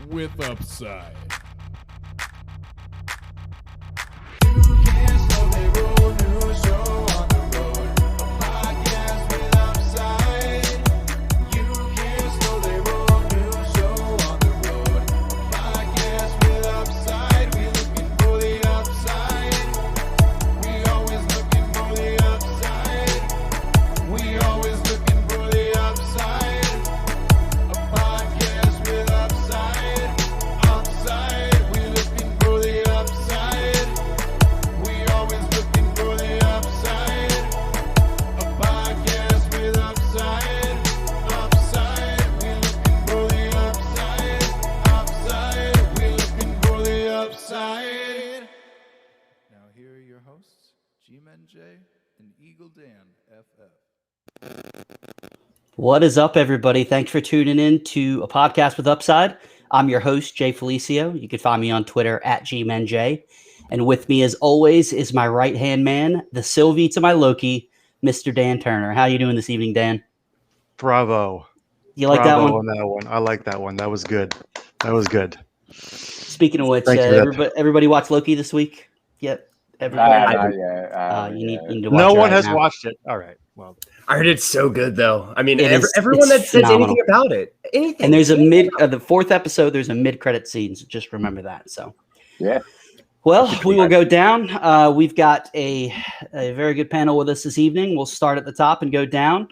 with Upside. What is up, everybody? Thanks for tuning in to a podcast with Upside. I'm your host, Jay Felicio. You can find me on Twitter at GMenJ. And with me, as always, is my right-hand man, the Sylvie to my Loki, Mr. Dan Turner. How you doing this evening, Dan? Bravo. You like that one? On that one. I like that one. That was good. That was good. Speaking of which, everybody watch Loki this week? Yep. Everybody. You need to watch no it one right has now. watched it. All right. Well, I heard it's so good, though. I mean, It's everyone that says phenomenal. anything about it, anything. And there's the fourth episode, there's a mid-credit scene, so just remember that. So, yeah. Well, we will go down. We've got a very good panel with us this evening. We'll start at the top and go down.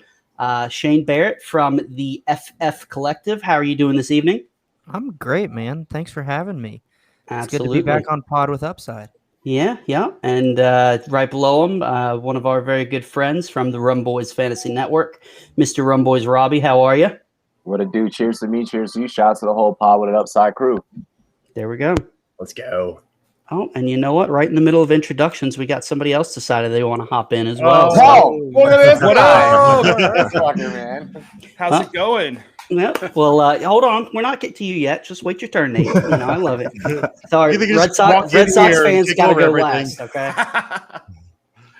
Shane Barrett from the FF Collective. How are you doing this evening? I'm great, man. Thanks for having me. Absolutely. It's good to be back on Pod with Upside. Yeah. And right below him, one of our very good friends from the Rum Boys Fantasy Network, Mr. Rum Boys Robbie. How are you? What it do? Cheers to me. Cheers to you. Shout out to the whole Pod with an Upside crew. There we go. Let's go. Oh, and you know what? Right in the middle of introductions, we got somebody else decided they want to hop in as well. Look at this What guy. This fucker, man. How's it going? Yeah. Well, hold on. We're not getting to you yet. Just wait your turn, Nate. You know, I love it. Sorry, You think Red just Sox walk in here and fans take got to over go everything. last. Okay.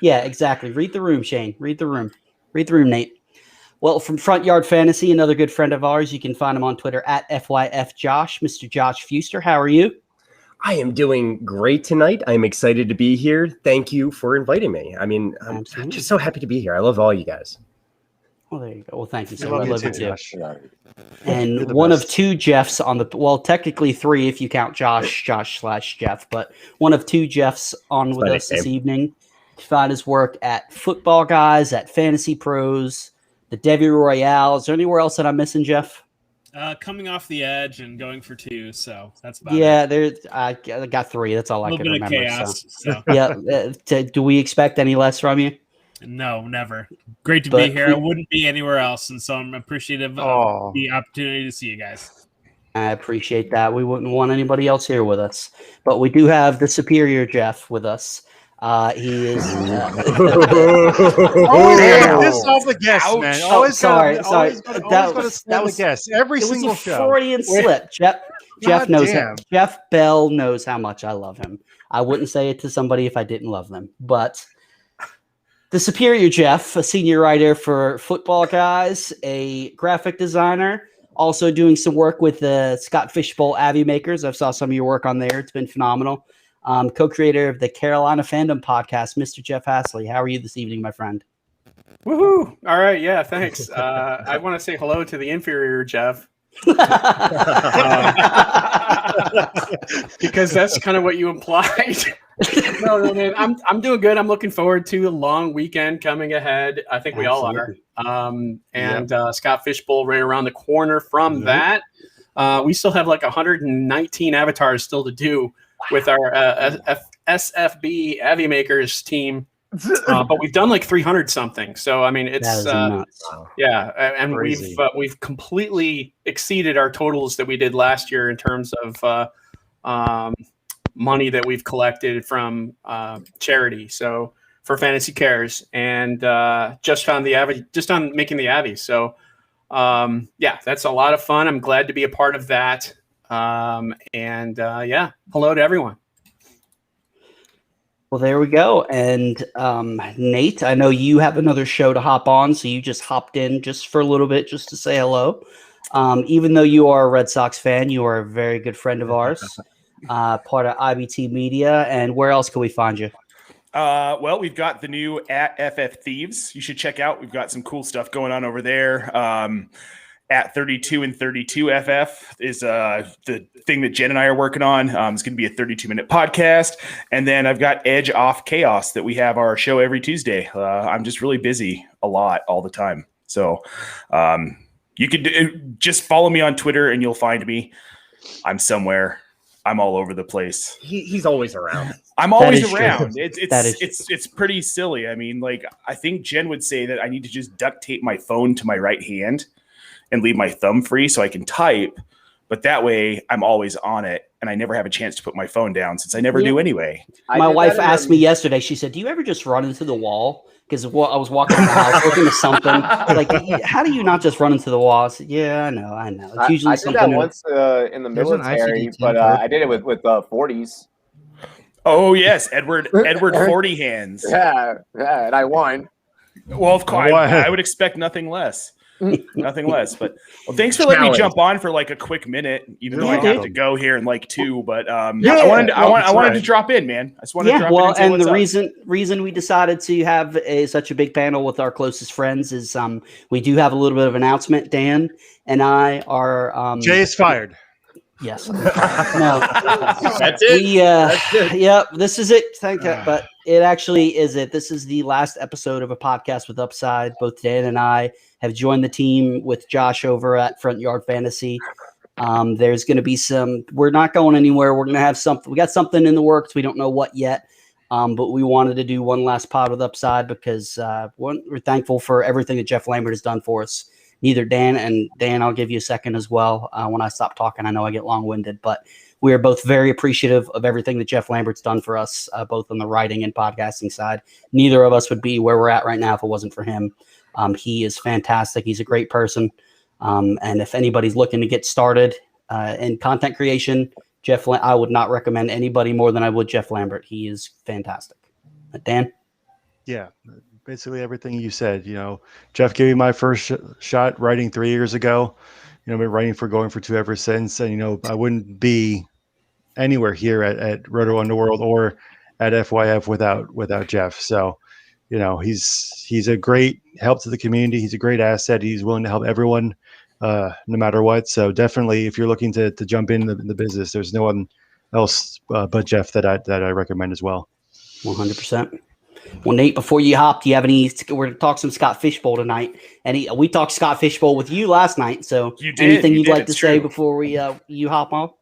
Yeah, exactly. Read the room, Shane. Read the room. Read the room, Nate. Well, from Front Yard Fantasy, another good friend of ours, you can find him on Twitter at FYFJosh, Mr. Josh Fuster. How are you? I am doing great tonight. I'm excited to be here. Thank you for inviting me. I mean, I'm Absolutely. just so happy to be here. I love all you guys. Well, there you go. Well, thank you so love much. you Love too, you too. Josh. And You're the one best. of two Jeffs on the technically three if you count Josh/Jeff, but one of two Jeffs on with Funny us this name. evening. You can find his work at Football Guys, at Fantasy Pros, the Debbie Royale. Is there anywhere else that I'm missing, Jeff? Coming off the edge and going for two, so that's about Yeah, it. I got three. That's all A I little can bit of remember. chaos. So. So. Yeah. Do we expect any less from you? No, never. Great to But be here. I wouldn't be anywhere else, and so I'm appreciative of the opportunity to see you guys. I appreciate that. We wouldn't want anybody else here with us, but we do have the superior Jeff with us. He is. Man, this off the guest, man. Always sorry. Always That gotta stand the guest. Every It was single a show. Freudian slip. Jeff God knows damn. it. Jeff Bell knows how much I love him. I wouldn't say it to somebody if I didn't love them. But the superior Jeff, a senior writer for Football Guys, a graphic designer, also doing some work with the Scott Fishbowl Avi Makers. I've saw some of your work on there. It's been phenomenal. Co-creator of the Carolina Fandom podcast, Mr. Jeff Hasley. How are you this evening, my friend? Woohoo! All right, yeah, thanks. I want to say hello to the inferior Jeff because that's kind of what you implied. No, man, I'm doing good. I'm looking forward to a long weekend coming ahead. I think we all are. Scott Fishbowl right around the corner from that. We still have like 119 avatars still to do with our SFB Avi Makers team. But we've done like 300 something. So, I mean, it's and Crazy. we've completely exceeded our totals that we did last year in terms of money that we've collected from charity. So for Fantasy Cares, and just on making the Avi. So that's a lot of fun. I'm glad to be a part of that. Hello to everyone. Well, there we go. And Nate, I know you have another show to hop on, so you just hopped in just for a little bit just to say hello. Even though you are a Red Sox fan, you are a very good friend of ours, part of IBT Media. And where else can we find you? Well, we've got the new @FF Thieves. You should check out. We've got some cool stuff going on over there. At 32 and 32 FF is the thing that Jen and I are working on. It's going to be a 32-minute podcast. And then I've got Edge Off Chaos that we have our show every Tuesday. I'm just really busy a lot all the time. So you could just follow me on Twitter and you'll find me. I'm somewhere. I'm all over the place. He's always around. I'm always around. True. It's pretty silly. I mean, like, I think Jen would say that I need to just duct tape my phone to my right hand and leave my thumb free so I can type. But that way I'm always on it and I never have a chance to put my phone down since I never do anyway. My wife asked me yesterday, she said, do you ever just run into the wall? Because I was walking around the house looking at something. Like, how do you not just run into the wall? I said, yeah, I know. It's usually I did something. that once in the military, but I did it with 40s. Oh, yes. Edward 40 hands. Yeah, and I won. Well, of course, I would expect nothing less. Nothing less. But thanks for letting me jump on for like a quick minute, even though I have to go here in like 2. But I wanted to drop in, man. I just wanted to drop in. And the reason we decided to have such a big panel with our closest friends is we do have a little bit of announcement. Dan and I are Jay is fired. Yes. No. That's it. Yep. This is it. Thank you. But it actually is it. This is the last episode of a podcast with Upside. Both Dan and I have joined the team with Josh over at Front Yard Fantasy. There's going to be we're not going anywhere. We're going to have something. We got something in the works. We don't know what yet. But we wanted to do one last pod with Upside because we're thankful for everything that Jeff Lambert has done for us. Neither Dan, I'll give you a second as well. When I stop talking, I know I get long-winded, but we are both very appreciative of everything that Jeff Lambert's done for us, both on the writing and podcasting side. Neither of us would be where we're at right now if it wasn't for him. He is fantastic. He's a great person. And if anybody's looking to get started in content creation, I would not recommend anybody more than I would Jeff Lambert. He is fantastic. Dan? Yeah. Basically everything you said. Jeff gave me my first shot writing 3 years ago. I've been writing going for 2 ever since. And, I wouldn't be anywhere here at Roto Underworld or at FYF without Jeff. So, he's a great help to the community. He's a great asset. He's willing to help everyone, no matter what. So definitely if you're looking to jump into the business, there's no one else but Jeff that I recommend as well. 100%. Well, Nate, before you hop, do you have any? We're going to talk some Scott Fishbowl tonight. We talked Scott Fishbowl with you last night. So, anything you'd like to say before we you hop out?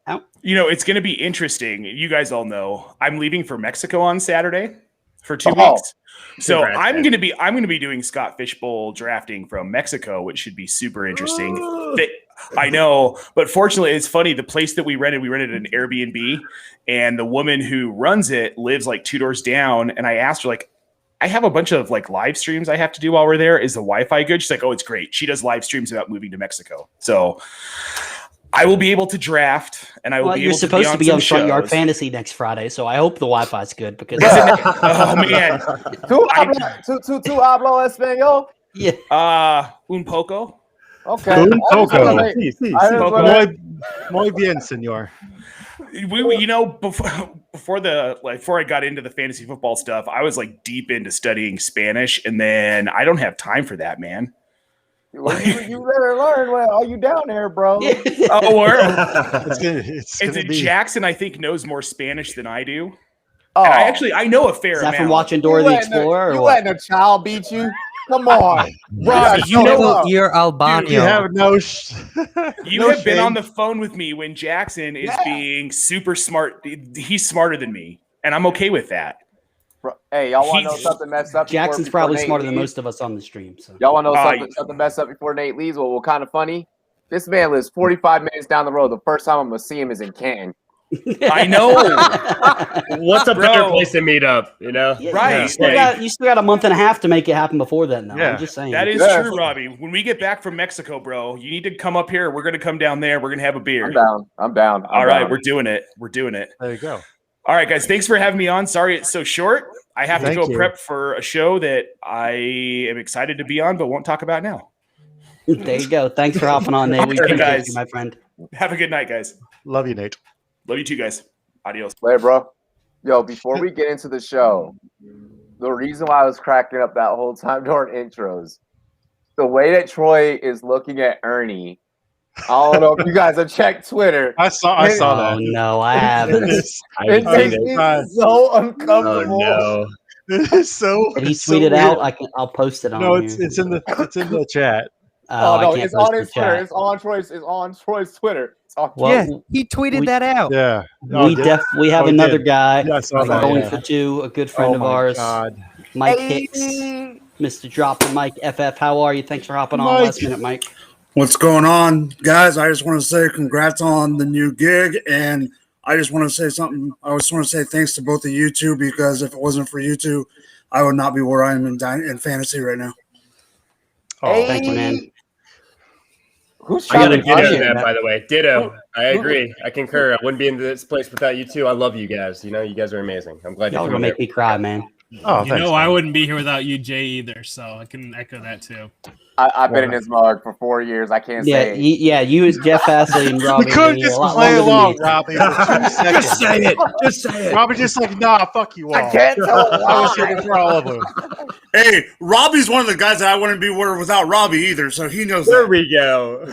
It's going to be interesting. You guys all know I'm leaving for Mexico on Saturday for 2 weeks. So I'm going to be doing Scott Fishbowl drafting from Mexico, which should be super interesting. I know, but fortunately, it's funny. The place that we rented an Airbnb, and the woman who runs it lives like 2 doors down. And I asked her, like, I have a bunch of like live streams I have to do while we're there. Is the Wi-Fi good? She's like, oh, it's great. She does live streams about moving to Mexico. So I will be able to draft, and I will be able to be on some shows. You're supposed to be on Front Yard Fantasy next Friday, so I hope the Wi-Fi is good because. Oh man, tu hablo español? Yeah. Un poco. Okay. Un poco. Muy bien, señor. Before I got into the fantasy football stuff, I was like deep into studying Spanish, and then I don't have time for that, man. Well, you better learn. Well, are you down there, bro? Jackson, I think, knows more Spanish than I do. Oh, I know a fair amount. Is that from watching Dora the Explorer? You letting a child beat you? Come on, Robbie. You're Albano. You have You have been on the phone with me when Jackson is being super smart. He's smarter than me, and I'm okay with that. Hey, y'all want to know something messed up? Jackson's probably smarter than most of us on the stream. So y'all want to know something messed up before Nate leaves? Well, kind of funny. This man lives 45 minutes down the road. The first time I'm gonna see him is in Canton. I know. What's a better place to meet up? Yeah, right? You still got a month and a half to make it happen before then. Though. Yeah. I'm just saying. That is true, Robbie. When we get back from Mexico, bro, you need to come up here. We're gonna come down there. We're gonna have a beer. I'm down. All right, we're doing it. There you go. All right, guys. Thanks for having me on. Sorry it's so short. I have to go prep for a show that I am excited to be on, but won't talk about now. There you go. Thanks for hopping on, Nate. We appreciate guys. you, my friend. Have a good night, guys. Love you, Nate. Love you too, guys. Adios. Later, bro. Yo, before we get into the show, the reason why I was cracking up that whole time during intros, the way that Troy is looking at Ernie. I don't know if you guys have checked Twitter. I saw Oh that. no, I haven't. It makes me so uncomfortable. Oh, no. It is so. Did he it's tweet so it out? weird. I'll post it on. No, here. it's in the chat. Oh no, I can't it's on post his the Twitter. chat. It's on Troy's Twitter. It's on Well, Yeah, he tweeted that out. Yeah. We have Oh, another did. guy. Yeah, I saw that, going yeah. for two, a good friend of my ours, God. Mike Hicks, Mr. Drop and Mike FF. How are you? Thanks for hopping on Mike. last minute, Mike. What's going on, guys? I just want to say congrats on the new gig, and I just want to say something. I just want to say thanks to both of you two, because if it wasn't for you two, I would not be where I am in fantasy right now. Oh, Thank you, man. Who's I got a trying to ditto get that, by the way. Ditto. I agree. I concur. I wouldn't be in this place without you two. I love you guys. You know, you guys are amazing. I'm glad Y'all you're gonna here. make me cry, man. Oh, You thanks, know, I man. wouldn't be here without you, Jay, either. So I can echo that too. I've been in this mug for 4 years. I can't Yeah, say. you, Jeff Astley, and Robbie. We couldn't a just lot play longer than along, me. Robbie. For 2 seconds. Just say it. Just say it. Robbie just like, nah, fuck you all. I can't tell I was why. here for all of them. Hey, Robbie's one of the guys that I wouldn't be where without Robbie either, so he knows There that. we go.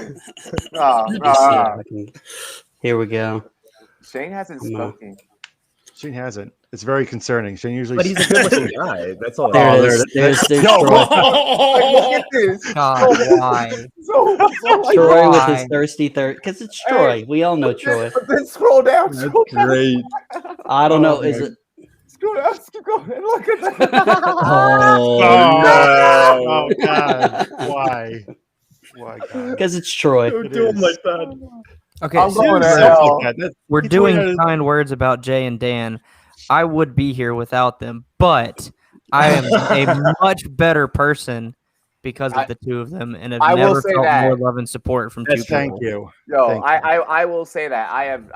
Here we go. Shane hasn't No. spoken. Shane hasn't. It's very concerning. Shane usually. But he's a good-looking guy. That's all. There Oh, it is. there There's Yo, Troy. look at this. God, why? So like, Troy with his Why? thirsty third, because it's Troy. We all know Troy. But then scroll down. Scroll down. Great. I don't know. Oh, Is my- it? Scroll down. Keep going. Look at that. Oh, no. Oh God! Why? Why God? Because it's Troy. Don't It do him is. like that. Okay, I'm going to seriously, hell. we're He doing tweeted- kind words about Jay and Dan. I would be here without them, but I am a much better person because of the two of them, and I have will never say felt that. more love and support from two Yes, people. thank you. Yo, Thank you. I will say that I am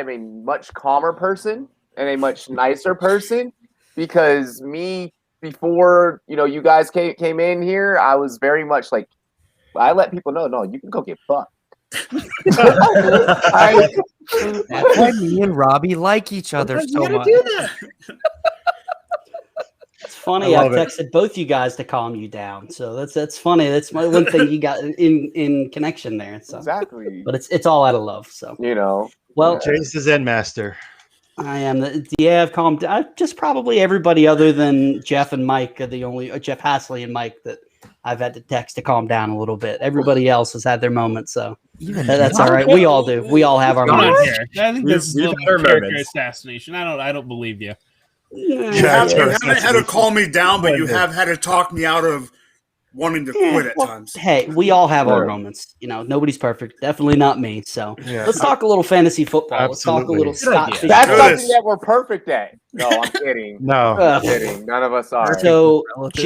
a much calmer person and a much nicer person, because me, before you guys came in here, I was very much like, I let people know, no, you can go get fucked. That's why me and Robbie like each other so much. It's funny. I I've love it. texted both you guys to calm you down, so that's funny. That's my one thing you got in connection there. So, Exactly. but it's all out of love. So, well, Jay's the Zen master. I am. I've calmed down. Just probably everybody other than Jeff and Mike are the only Jeff Hasley and Mike that I've had to text to calm down a little bit. Everybody else has had their moments, so that's all right. We all do. We all have our Come on moments. here. I think this is a We've little had our bit of character moments. assassination. I don't believe you. You haven't had to call me down, but you have had to talk me out of wanting to quit at times. Hey, we all have our moments. Nobody's perfect. Definitely not me. So let's talk a little fantasy football. Let's talk a Absolutely. little Good Scott idea. Fish. That's Good. something that we're perfect at. No, I'm kidding. No. I'm kidding. None of us are. So Relative.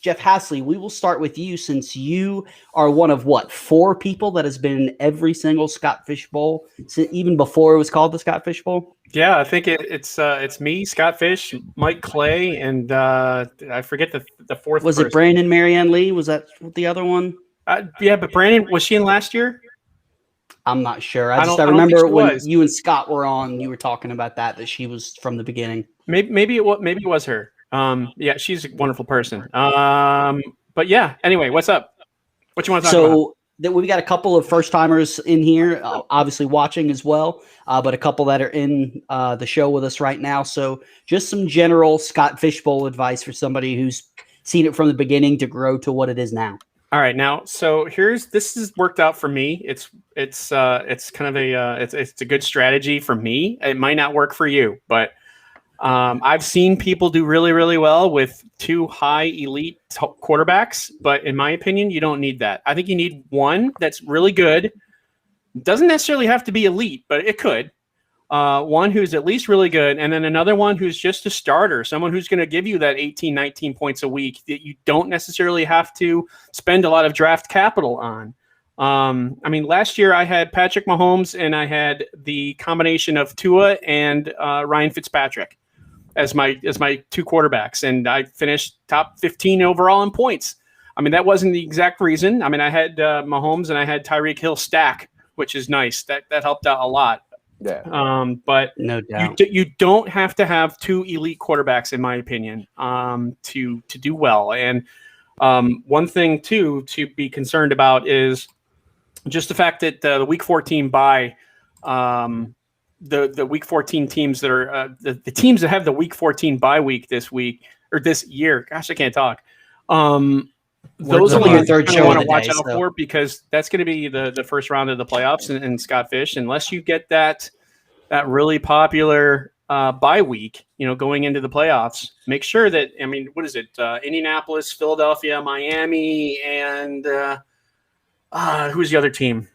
Jeff Hasley, we will start with you, since you are one of 4 people that has been in every single Scott Fish Bowl, even before it was called the Scott Fish Bowl. Yeah, I think it's me, Scott Fish, Mike Clay, and I forget the fourth. Was person. it Brandon Marianne Lee? Was that the other one? Yeah, but Brandon, was she in last year? I'm not sure. I I don't think remember she when was. you and Scott were on, you were talking about that she was from the beginning. Maybe it was her. Yeah, she's a wonderful person. But yeah. Anyway, what's up? What you want to talk about? So we got a couple of first timers in here, obviously watching as well, but a couple that are in the show with us right now. So just some general Scott Fish Bowl advice for somebody who's seen it from the beginning to grow to what it is now. All right, now so this has worked out for me. It's kind of it's a good strategy for me. It might not work for you, but I've seen people do really, really well with 2 high elite quarterbacks. But in my opinion, you don't need that. I think you need one that's really good. Doesn't necessarily have to be elite, but it could. One who's at least really good, and then another one who's just a starter, someone who's going to give you that 18, 19 points a week that you don't necessarily have to spend a lot of draft capital on. I mean, last year I had Patrick Mahomes, and I had the combination of Tua and Ryan Fitzpatrick as my 2 quarterbacks, and I finished top 15 overall in points. I mean, that wasn't the exact reason. I mean, I had Mahomes and I had Tyreek Hill stack, which is nice. That helped out a lot. Yeah. But no doubt, you don't have to have two elite quarterbacks, in my opinion, to do well. And one thing too to be concerned about is just the fact that the Week 14 bye, the Week 14 teams that are the teams that have the Week 14 bye week this week or this year. Gosh, I can't talk. Those are your third show I want to watch out for, because that's going to be the first round of the playoffs. And Scott Fish, unless you get that really popular bye week, going into the playoffs, make sure that, I mean, what is it? Indianapolis, Philadelphia, Miami, and who's the other team?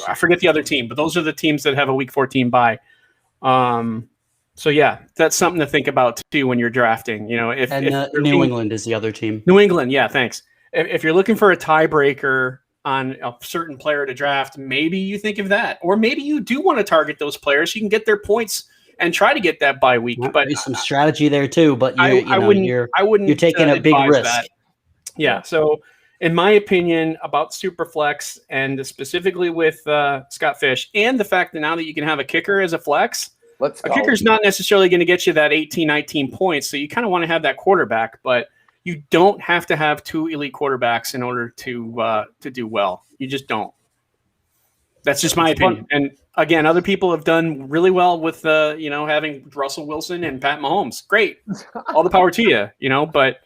I forget the other team, but those are the teams that have a Week 14 bye. So yeah, that's something to think about too when you're drafting. If New England is the other team. New England, yeah, thanks. If you're looking for a tiebreaker on a certain player to draft, maybe you think of that, or maybe you do want to target those players so you can get their points and try to get that bye week. But there's some strategy there too. But I wouldn't. You're taking a big risk. That. Yeah. So, in my opinion, about Superflex and specifically with Scott Fish, and the fact that now that you can have a kicker as a flex. A kicker's not necessarily going to get you that 18, 19 points, so you kind of want to have that quarterback, but you don't have to have two elite quarterbacks in order to do well. You just don't. That's just my opinion. And again, other people have done really well with having Russell Wilson and Pat Mahomes. Great, all the power to you. But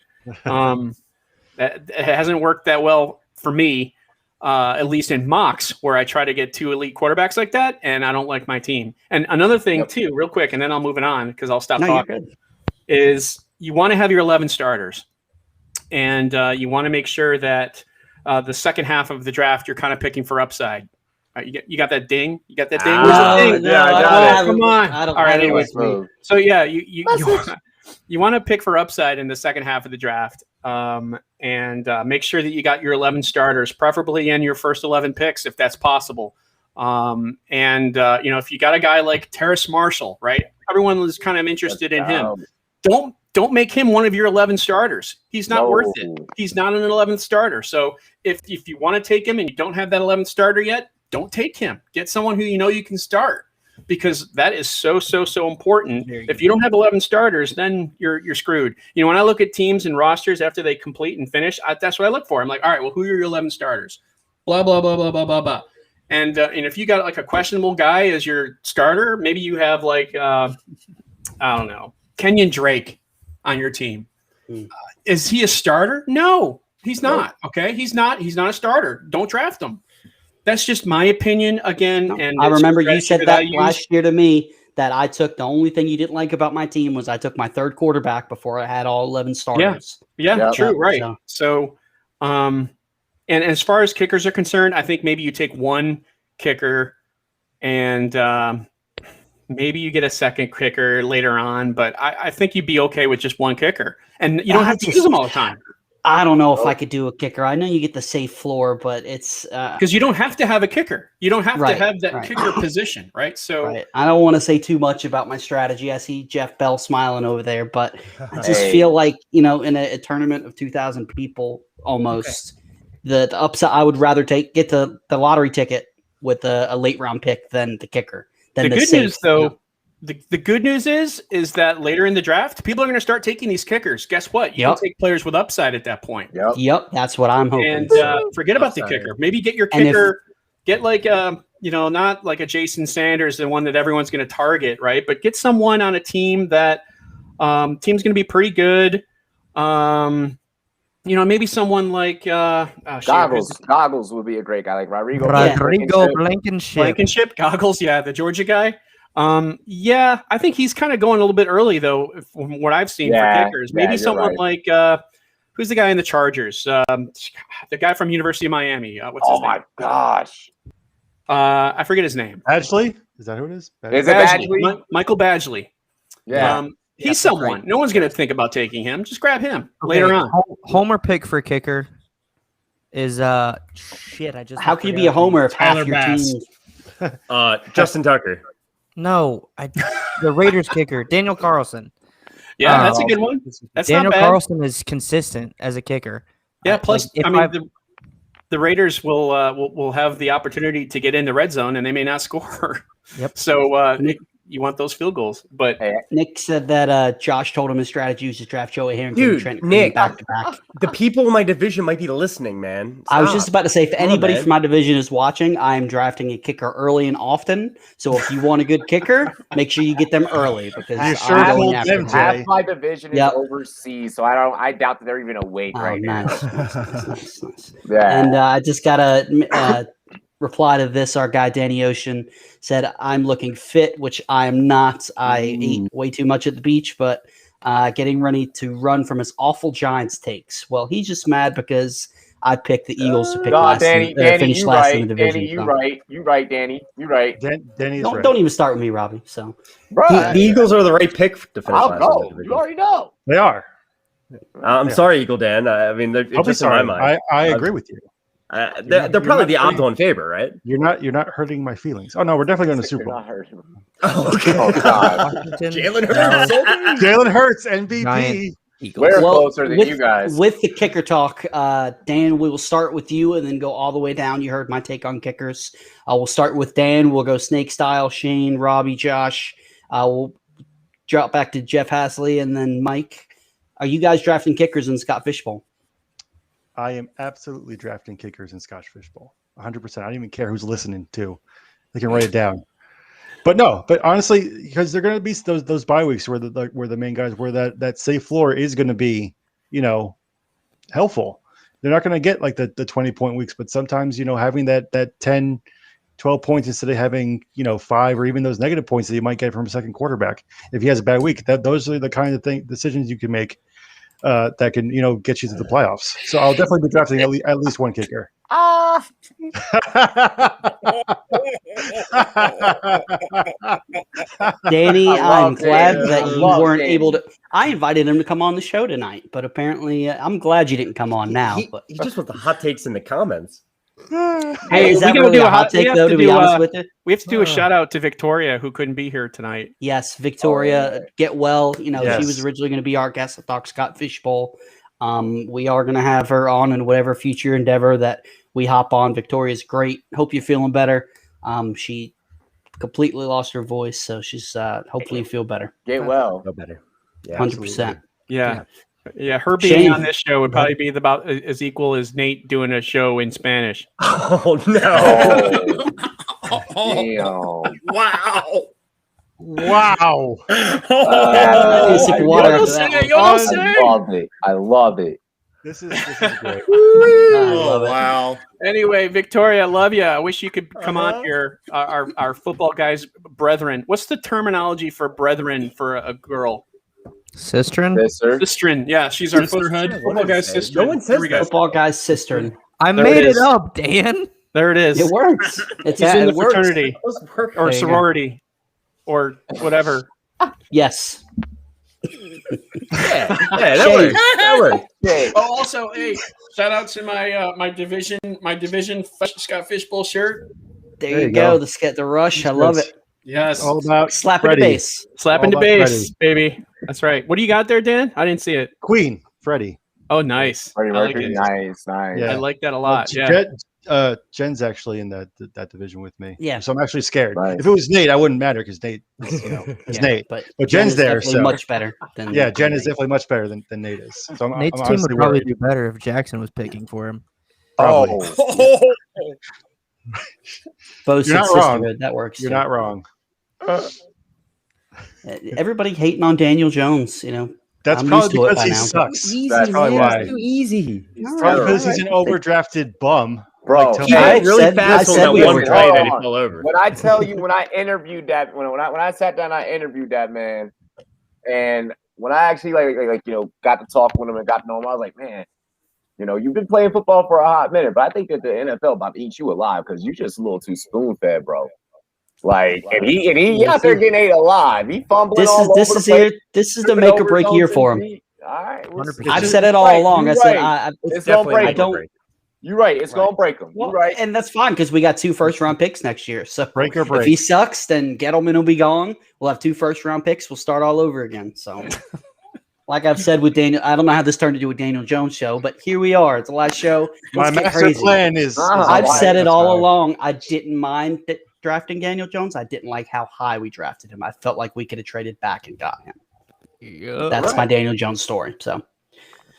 it hasn't worked that well for me. At least in mocks, where I try to get two elite quarterbacks like that, and I don't like my team. And another thing too, real quick, and then I'll move it on because I'll stop talking, is you want to have your 11 starters. And you want to make sure that the second half of the draft, you're kind of picking for upside. You got that ding? You got that ding? Where's the ding? Yeah, I got it. Come on. All right, anyways. So yeah, you want to pick for upside in the second half of the draft. And make sure that you got your 11 starters, preferably in your first 11 picks, if that's possible. If you got a guy like Terrace Marshall, right? Everyone was kind of interested in him. Don't make him one of your 11 starters. He's not worth it. He's not an 11th starter. So if you want to take him and you don't have that 11th starter yet, don't take him. Get someone who you can start, because that is so important. If you don't have 11 starters, then you're screwed. When I look at teams and rosters after they complete and finish, that's what I look for. I'm like, all right, well, who are your 11 starters? Blah, blah, blah, blah, blah, blah, blah. And if you got like a questionable guy as your starter, maybe you have like, I don't know, Kenyon Drake on your team. Is he a starter? No, he's not. Okay. He's not a starter. Don't draft him. That's just my opinion again. And I remember you said that last year to me, that I took the only thing you didn't like about my team was I took my third quarterback before I had all 11 starters. Yeah, true. Right. So, and as far as kickers are concerned, I think maybe you take one kicker and maybe you get a second kicker later on, but I think you'd be okay with just one kicker, and you don't have to use them all the time. I don't know if I could do a kicker. I know you get the safe floor, but it's because you don't have to have a kicker. You don't have to have that kicker position, right? So I don't want to say too much about my strategy. I see Jeff Bell smiling over there, but I just feel like in a tournament of 2,000 people, almost the upside. I would rather get the lottery ticket with a late round pick than the kicker. The good news, though. The good news is that later in the draft, people are going to start taking these kickers. Guess what? You can take players with upside at that point. Yep. That's what I'm hoping. And forget about the kicker. Maybe get your kicker. Get like not like a Jason Sanders, the one that everyone's going to target, right? But get someone on a team that team's going to be pretty good. Maybe someone like Goggles would be a great guy, like Rodrigo Blankenship. Goggles, the Georgia guy. I think he's kind of going a little bit early, though, from what I've seen for kickers. Maybe someone like who's the guy in the Chargers? The guy from University of Miami. What's his name? My gosh. I forget his name. Badgley? Is that who it is? Is it Badgley? Michael Badgley. Yeah. He's someone. No one's going to think about taking him. Just grab him later on. Homer pick for kicker is shit. How can you be a homer if half your team? Justin Tucker. No, the Raiders kicker, Daniel Carlson. Yeah, that's a good one. That's Daniel not bad. Carlson is consistent as a kicker. Yeah. Plus, the Raiders will have the opportunity to get in the red zone, and they may not score. Yep. So you want those field goals. But Nick said that Josh told him his strategy was to draft Joey Harrington. Dude, Trent Nick, back to back. The people in my division might be listening, man. I was just about to say, if anybody man. from my division is watching, I am drafting a kicker early and often. So if you want a good kicker, make sure you get them early because I'm going after them. Half my division is overseas, so I doubt that they're even awake right now. Nice. Yeah. And I just got a reply to this. Our guy Danny Ocean said, "I'm looking fit," which I am not. I ate way too much at the beach, but getting ready to run from his awful Giants takes. Well, he's just mad because I picked the Eagles to pick finish last in the division. Danny, you right, Danny. You right. Danny's right. Don't even start with me, Robbie. So, the Eagles are the right pick to finish last in the division. You already know. They are. I'm sorry, Eagle Dan. I mean, they're just in my mind. I agree with you. They're probably the odds-on favor, right? You're not hurting my feelings. Oh no, we're definitely going to Super Bowl. Oh, okay. God. Jalen Hurts. Jalen Hurts, MVP. We're closer than you guys. With the kicker talk, Dan, we will start with you and then go all the way down. You heard my take on kickers. We'll start with Dan. We'll go snake style. Shane, Robbie, Josh. We'll drop back to Jeff Hasley and then Mike. Are you guys drafting kickers in Scott Fishbowl? I am absolutely drafting kickers in Scotch Fishbowl. 100%. I don't even care who's listening to. They can write it down. But honestly, because they're going to be those bye weeks where the main guys, where that safe floor is going to be, helpful. They're not going to get like the 20-point weeks, but sometimes, having that 10, 12 points instead of having, 5 or even those negative points that you might get from a second quarterback. If he has a bad week, those are the kind of decisions you can make that can, get you to the playoffs. So I'll definitely be drafting at least one kicker. Danny, I'm glad that you weren't able to. I invited him to come on the show tonight, but apparently I'm glad you didn't come on now. He just with the hot takes in the comments. Hey, is that really a hot take, though, to be honest with you? We have to do a shout out to Victoria, who couldn't be here tonight. Yes, Victoria, get well. She was originally going to be our guest at Talk Scott Fishbowl. We are going to have her on in whatever future endeavor that we hop on. Victoria's great. Hope you're feeling better. She completely lost her voice, so she's hopefully you feel better. Get well. Feel better. Yeah, 100%. Yeah, her being on this show would probably be about as equal as Nate doing a show in Spanish. Oh no! Damn. Wow! I love it. This is great. Wow. Anyway, Victoria, I love you. I wish you could come on here, our football guys, brethren. What's the terminology for brethren for a girl? Sistren? Sistren. Yeah, she's our football guy's sister. No one says that. Football guy's sistern. I made it up, Dan. There it is. It works. It's in the fraternity or sorority or whatever. Yes. That works. Oh, also, hey, shout out to my division Scott Fishbowl shirt. There you go. The rush. I love it. Yes. All about slapping the bass. Slapping the bass, baby. That's right. What do you got there, Dan? I didn't see it. Queen, Freddie. Oh, nice. Freddie Mercury. Nice. Yeah. I like that a lot. Yeah. Jen's actually in that division with me. Yeah. So I'm actually scared. Right. If it was Nate, I wouldn't matter because Nate, is Nate. But Jen's there. So much better than Jen is definitely much better than Nate is. So Nate's team would probably do better if Jackson was picking for him. Probably. Both You're not wrong. That works. You're not wrong. Everybody hating on Daniel Jones, That's probably because he sucks. That's probably why. Too easy. It's probably because he's an overdrafted bum. Bro, he went really fast on that one play that he fell over. When I tell you, when I interviewed that, when I sat down, I interviewed that man, and when I actually got to talk with him and got to know him, I was like, man, you've been playing football for a hot minute, but I think that the NFL about to eat you alive because you're just a little too spoon fed, bro. Like, and he out there getting ate alive. He fumbling all over the place. This is the make or break year for him. All right, I've said it all along. I said it's gonna break him. You're right. It's gonna break him. You're right, and that's fine because we got 2 first-round picks next year. So break or break. If he sucks, then Gettleman will be gone. We'll have 2 first-round picks. We'll start all over again. So like I've said with Daniel, I don't know how this turned into a Daniel Jones show, but here we are. It's the last show. My master plan is I've said it all along. I didn't mind drafting Daniel Jones. I didn't like how high we drafted him. I felt like we could have traded back and got him. That's my Daniel Jones story. So,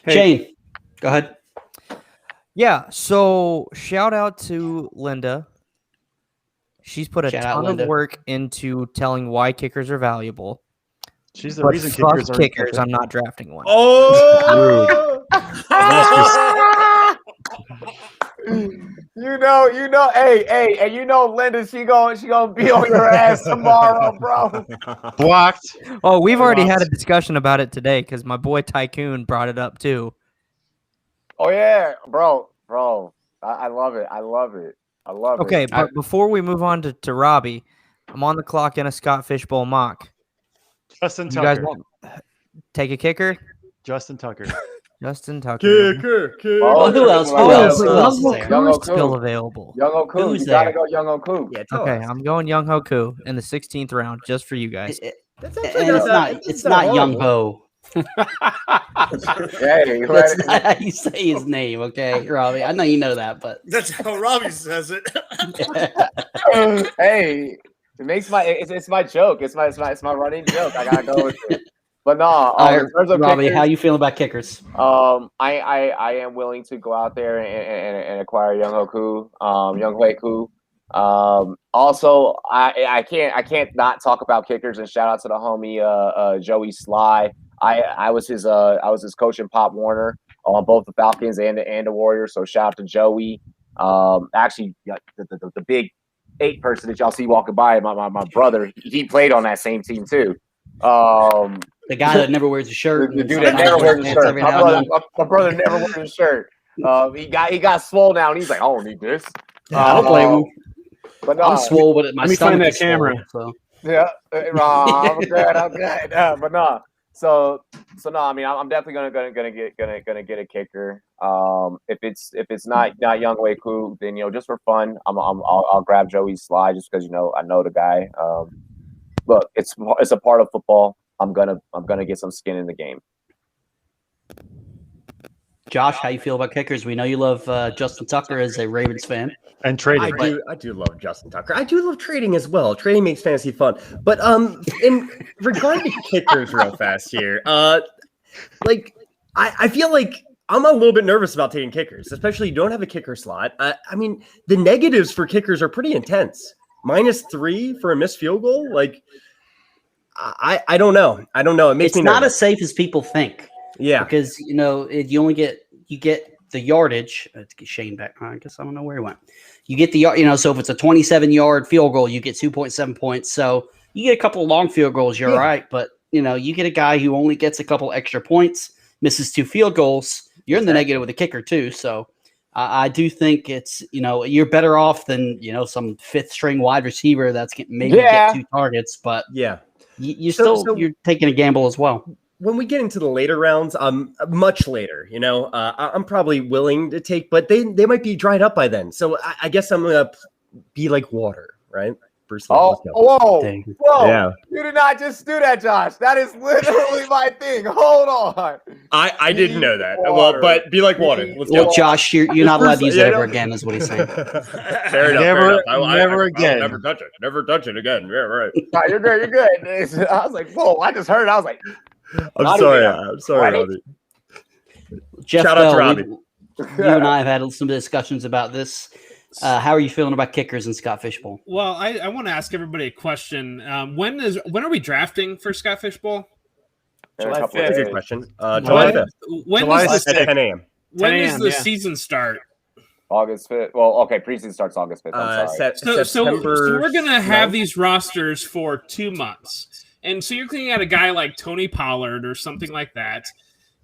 Shane, go ahead. Yeah. So, shout out to Linda. She's put a ton of work into telling why kickers are valuable. She's the reason kickers. I'm not drafting one. Oh, you know, hey, you know, Linda, she gonna be on your ass tomorrow, bro. Blocked. Oh, we've already had a discussion about it today because my boy Tycoon brought it up too. Oh yeah, bro, I love it. Okay, but before we move on to Robbie, I'm on the clock in a Scott Fishbowl mock. Justin Tucker. You guys want take a kicker? Justin Tucker. Kicker. Well, who else? Who else is there? Who's still available? Young Oku. You gotta go Young Oku. Yeah, okay, I'm going Young Hoku in the 16th round just for you guys. It's not Young Ho. Hey, that's not how you say his name, okay, Robbie? I know you know that, but that's how Robbie says it. Hey, it's my joke. It's my running joke. I gotta go with it. But no, in terms of Robbie, kickers, how you feeling about kickers? I am willing to go out there and acquire Young Hoku, Young Hoku. Also, I can't not talk about kickers and shout out to the homie Joey Sly. I was his coach in Pop Warner on both the Falcons and the Warriors. So shout out to Joey. Actually, the big 8 person that y'all see walking by, my brother, he played on that same team too. The guy that never wears a shirt. The dude that never wears a shirt. My brother never wears a shirt. He got swole now, and he's like, I don't need this. I don't blame him. But no, I'm swole, but my stomach is camera. Swole, so. Yeah, I'm good. But no. So no. I mean, I'm definitely gonna get a kicker. If it's not Young Waku, then just for fun, I'll grab Joey Sly just because I know the guy. Look, it's a part of football. I'm gonna get some skin in the game. Josh, how you feel about kickers? We know you love Justin Tucker as a Ravens fan. And trading. I do love Justin Tucker. I do love trading as well. Trading makes fantasy fun. But in regard to kickers real fast here, I feel like I'm a little bit nervous about taking kickers, especially you don't have a kicker slot. I mean, the negatives for kickers are pretty intense. -3 for a missed field goal. Like, I don't know. It makes me nervous. Not as safe as people think. Yeah, because you get the yardage. Let's get Shane back. I guess I don't know where he went. You get the so if it's a 27-yard field goal, you get 2.7 points. So you get a couple of long field goals, you're all right. But you get a guy who only gets a couple extra points, misses 2 field goals. You're in the negative with a kicker too. So I do think it's you're better off than some 5th string wide receiver that's get 2 targets. But you're taking a gamble as well. When we get into the later rounds, much later, I'm probably willing to take, but they might be dried up by then. So I guess I'm gonna be like water, right? Bruce Lee, whoa! Yeah. You did not just do that, Josh. That is literally my thing. Hold on. I didn't know that. Well, but be like water. Let's go. Josh, you're not allowed to use it ever again, is what he's saying. Fair enough. Never again. Never touch it. Never touch it again. Yeah, right. No, you're good. You're good. I was like, whoa! I just heard it. I was like. I'm sorry, Robbie. Jeff Shout out to Robbie. You and I have had some discussions about this. How are you feeling about kickers in Scott Fishbowl? Well, I want to ask everybody a question. When are we drafting for Scott Fishbowl? July 5th. That's a good question. July 5th. When July does 6th. At 10 a.m. When does the season start? August 5th. Well, okay, preseason starts August 5th. I'm sorry. So we're gonna have these rosters for 2 months. And so you're looking at a guy like Tony Pollard or something like that,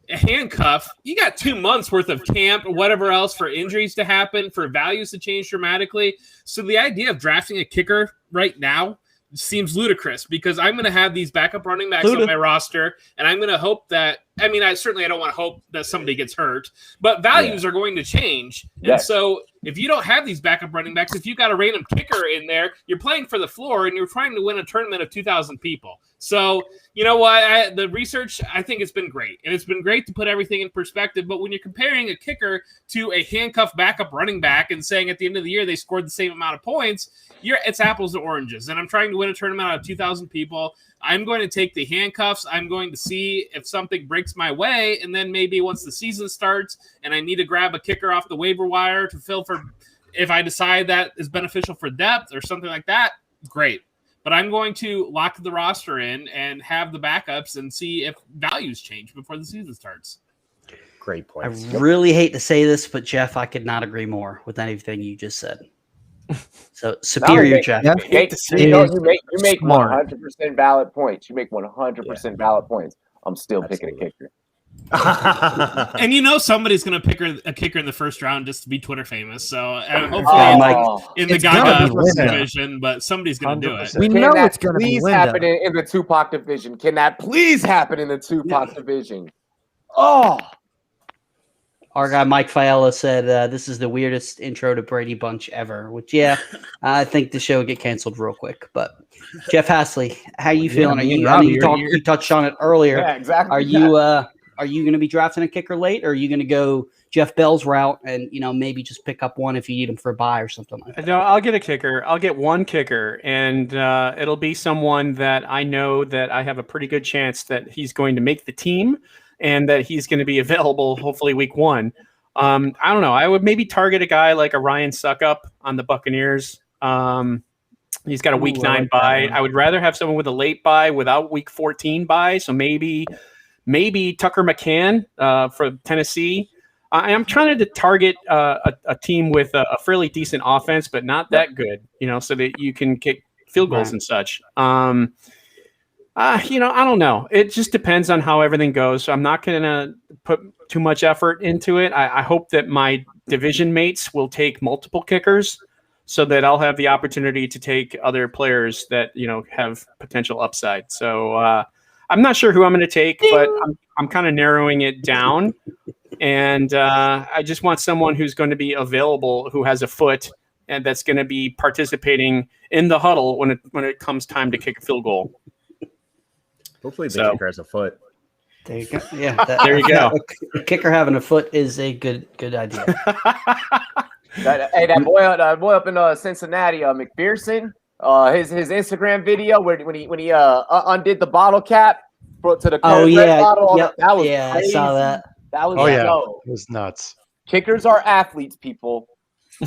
a handcuff. You got 2 months worth of camp or whatever else for injuries to happen, for values to change dramatically. So the idea of drafting a kicker right now seems ludicrous because I'm going to have these backup running backs on my roster, and I'm going to hope that I mean, I don't want to hope that somebody gets hurt, but values are going to change. And so if you don't have these backup running backs, if you've got a random kicker in there, you're playing for the floor and you're trying to win a tournament of 2,000 people. So, you know what? The research, I think it's been great. And it's been great to put everything in perspective. But when you're comparing a kicker to a handcuffed backup running back and saying at the end of the year they scored the same amount of points, it's apples to oranges. And I'm trying to win a tournament out of 2,000 people. I'm going to take the handcuffs. I'm going to see if something breaks my way. And then maybe once the season starts and I need to grab a kicker off the waiver wire to fill for, if I decide that is beneficial for depth or something like that, great. But I'm going to lock the roster in and have the backups and see if values change before the season starts. Great point. I really hate to say this, but Jeff, I could not agree more with anything you just said. So superior, Jeff. You make 100% valid points. You make 100% valid points. I'm still picking a kicker. And somebody's going to pick a kicker in the first round just to be Twitter famous. So hopefully in the Gaga division, but somebody's going to do it. We know it's going to be Linda. Happen in the Tupac division. Can that please happen in the Tupac division? Oh. Our guy Mike Fiala said this is the weirdest intro to Brady Bunch ever, which, I think the show would get canceled real quick. But Jeff Hasley, how you feeling? You touched on it earlier. Yeah, exactly. Are you going to be drafting a kicker late, or are you going to go Jeff Bell's route and maybe just pick up one if you need him for a bye or something like that? No, I'll get a kicker. I'll get one kicker, and it'll be someone that I know that I have a pretty good chance that he's going to make the team. And that he's going to be available hopefully week 1. I don't know. I would maybe target a guy like a Ryan Suckup on the Buccaneers. He's got a week 9 bye. I would rather have someone with a late bye without week 14 bye. So maybe Tucker McCann for Tennessee. I'm trying to target a team with a fairly decent offense, but not that good, so that you can kick field goals and such. I don't know. It just depends on how everything goes. So I'm not going to put too much effort into it. I hope that my division mates will take multiple kickers so that I'll have the opportunity to take other players that, have potential upside. So I'm not sure who I'm going to take, but I'm kind of narrowing it down. And I just want someone who's going to be available, who has a foot, and that's going to be participating in the huddle when it comes time to kick a field goal. Hopefully the kicker has a foot. There you go. Yeah, there you go. Kicker having a foot is a good idea. that boy up in Cincinnati, McPherson, his Instagram video when he undid the bottle cap to the bottle. Yep. That was crazy. I saw that. That was it was nuts. Kickers are athletes, people.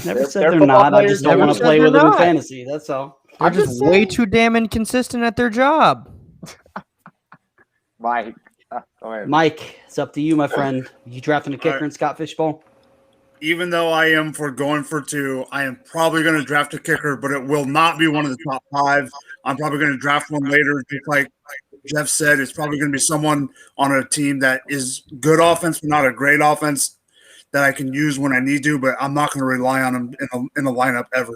Never said they're not. I just don't want to play with them in fantasy. That's all. They're just way too damn inconsistent at their job. Mike, go ahead. Mike, it's up to you, my friend. You drafting a kicker in Scott Fishbowl? Even though I am for going for 2, I am probably going to draft a kicker, but it will not be one of the top 5. I'm probably going to draft one later. Just like Jeff said, it's probably going to be someone on a team that is good offense, but not a great offense that I can use when I need to, but I'm not going to rely on him in a lineup ever.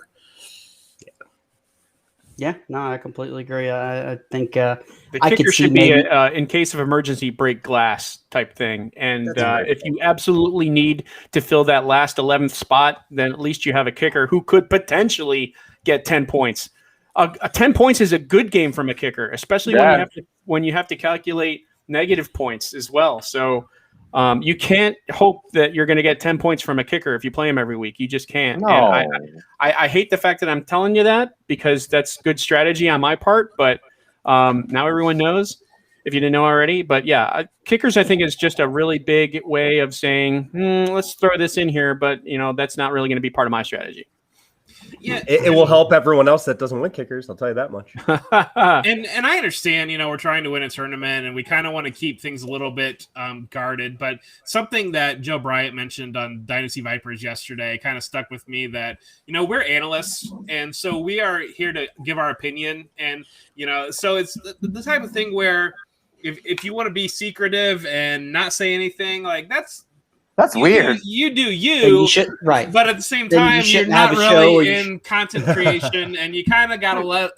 Yeah, no, I completely agree. I think the kicker should be in case of emergency break glass type thing. And if you absolutely need to fill that last 11th spot, then at least you have a kicker who could potentially get 10 points. 10 points is a good game from a kicker, especially when you have to calculate negative points as well. So you can't hope that you're going to get 10 points from a kicker if you play him every week. You just can't. No. And I hate the fact that I'm telling you that, because that's good strategy on my part. But now everyone knows, if you didn't know already. But yeah, kickers, I think, is just a really big way of saying, let's throw this in here. But, that's not really going to be part of my strategy. Yeah, it will help everyone else that doesn't win kickers. I'll tell you that much. and I understand, we're trying to win a tournament and we kind of want to keep things a little bit guarded. But something that Joe Bryant mentioned on Dynasty Vipers yesterday kind of stuck with me, that, we're analysts. And so we are here to give our opinion. And, so it's the type of thing where if you want to be secretive and not say anything, like that's weird. You do you, right? But at the same time, you're not really in content creation, and you kind of got to let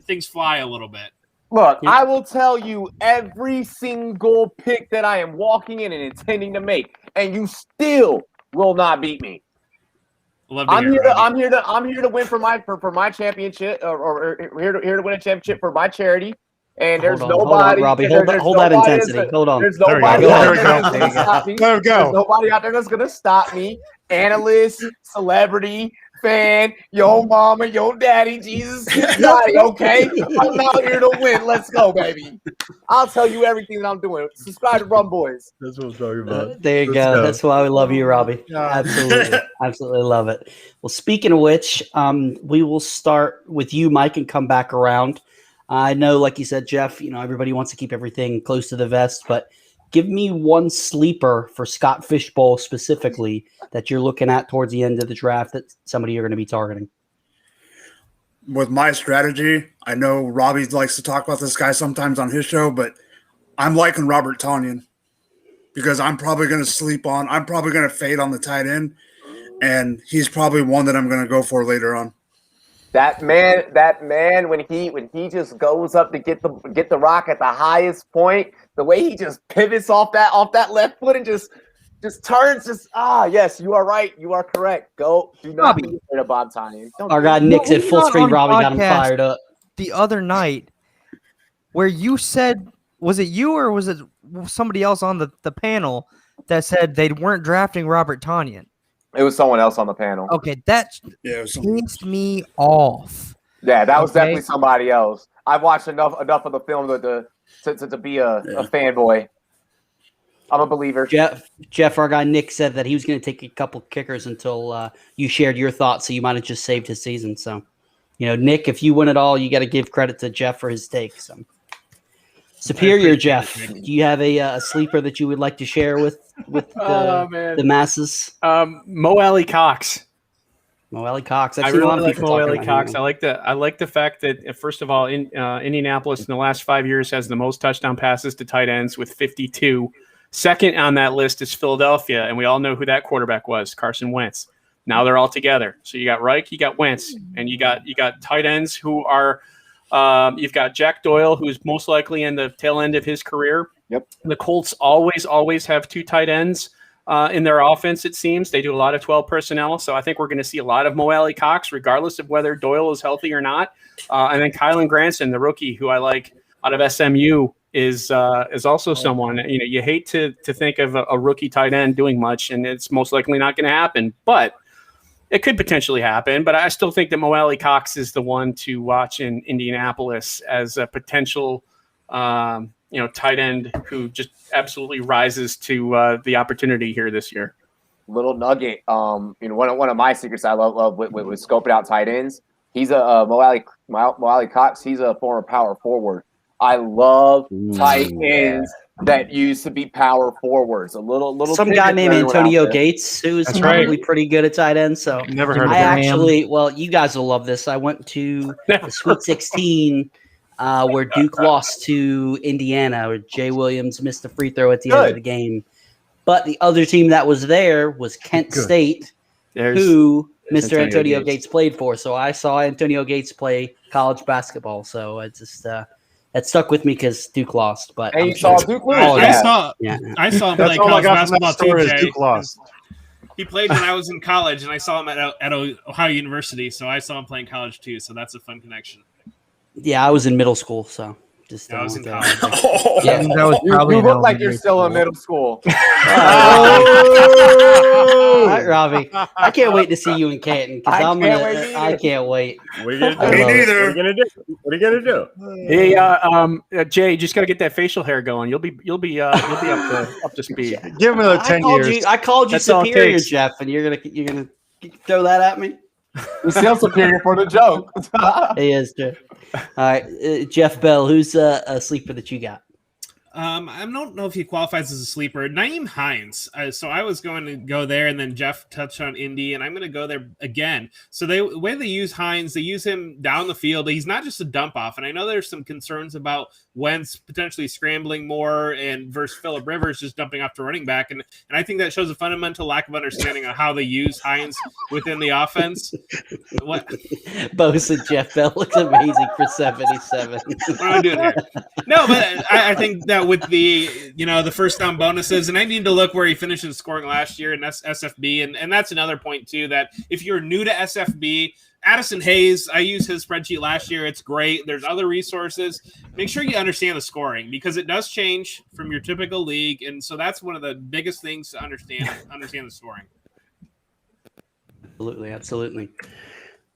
things fly a little bit. Look, I will tell you every single pick that I am walking in and intending to make, and you still will not beat me. I'm here to win for my championship, or here to win a championship for my charity. And there's nobody. Robbie, hold that intensity. Hold on. There's nobody out there that's going to stop me. There's nobody out there that's going to stop me. Analyst, celebrity, fan, yo mama, yo daddy, Jesus, daddy, okay? I'm out here to win. Let's go, baby. I'll tell you everything that I'm doing. Subscribe to Rum Boys. That's what I'm talking about. There you go. That's why we love you, Robbie. Absolutely. Absolutely love it. Well, speaking of which, we will start with you, Mike, and come back around. I know, like you said, Jeff, everybody wants to keep everything close to the vest, but give me one sleeper for Scott Fishbowl specifically that you're looking at towards the end of the draft that somebody you're going to be targeting. With my strategy, I know Robbie likes to talk about this guy sometimes on his show, but I'm liking Robert Tonyan because I'm probably going to fade on the tight end, and he's probably one that I'm going to go for later on. That man, when he just goes up to get the rock at the highest point, the way he just pivots off that left foot and just turns, yes, you are right, you are correct. Go, do not be afraid of Bob Tonyan. Our guy Nick said full screen. Robbie got him fired up the other night, where you said, was it you or was it somebody else on the panel that said they weren't drafting Robert Tonyan? It was someone else on the panel. Okay, that pissed me off. Yeah, that was definitely somebody else. I've watched enough of the film to be a fanboy. I'm a believer. Jeff, our guy Nick said that he was going to take a couple kickers until you shared your thoughts, so you might have just saved his season. So, Nick, if you win it all, you got to give credit to Jeff for his take. So, Superior Jeff, do you have a sleeper that you would like to share with the masses? Mo Alley Cox. Mo Alley Cox. I really like Mo Alley Cox. I like the fact that, first of all, Indianapolis in the last 5 years has the most touchdown passes to tight ends with 52. Second on that list is Philadelphia, and we all know who that quarterback was, Carson Wentz. Now they're all together. So you got Reich, you got Wentz, and you got tight ends who are. You've got Jack Doyle, who's most likely in the tail end of his career. Yep. The Colts always have two tight ends in their offense, it seems. They do a lot of 12 personnel, so I think we're going to see a lot of Mo Alley Cox, regardless of whether Doyle is healthy or not. And then Kylan Granson, the rookie, who I like out of SMU, is also someone. You hate to think of a rookie tight end doing much, and it's most likely not going to happen, but it could potentially happen. But I still think that Mo Alley Cox is the one to watch in Indianapolis as a potential tight end who just absolutely rises to the opportunity here this year. Little nugget. One of my secrets I love with scoping out tight ends. He's a Mo Alley Cox. He's a former power forward. I love tight ends that used to be power forwards. Some guy named Antonio Gates, who's probably pretty good at tight end. So never heard of him. Well, you guys will love this. I went to the Sweet 16 where Duke lost to Indiana, where Jay Williams missed the free throw at the end of the game. But the other team that was there was Kent State, who Mr. Antonio Gates played for. So I saw Antonio Gates play college basketball. So it's just that stuck with me because Duke lost. But you saw Duke lose. I saw him play college basketball too, Jay. Duke lost. He played when I was in college, and I saw him at Ohio University. So I saw him playing college too. So that's a fun connection. Yeah, I was in middle school, so just I was in college. Yeah, that was probably you look like you're still in middle school. All right, Robbie. I can't wait to see you in Canton because I can't wait. What are you gonna do? Hey, Jay, just got to get that facial hair going. You'll be up to speed. Give him another 10 years. I called you That's all it superior, takes. Jeff, and you're gonna throw that at me. He's still superior for the joke. He is, Jeff. All right, Jeff Bell, who's a sleeper that you got? I don't know if he qualifies as a sleeper. Nyheim Hines. So I was going to go there, and then Jeff touched on Indy, and I'm going to go there again. So the way they use Hines, they use him down the field. He's not just a dump off, and I know there's some concerns about Wentz potentially scrambling more and versus Phillip Rivers just dumping off to running back, and I think that shows a fundamental lack of understanding of how they use Hines within the offense. What? Bo said Jeff Bell looks amazing for 77. What am I doing here? No, but I think that with the the first down bonuses, and I need to look where he finished in scoring last year in SFB, and that's another point too, that if you're new to SFB, Addison Hayes, I used his spreadsheet last year. It's great. There's other resources. Make sure you understand the scoring because it does change from your typical league, and so that's one of the biggest things to understand the scoring. Absolutely.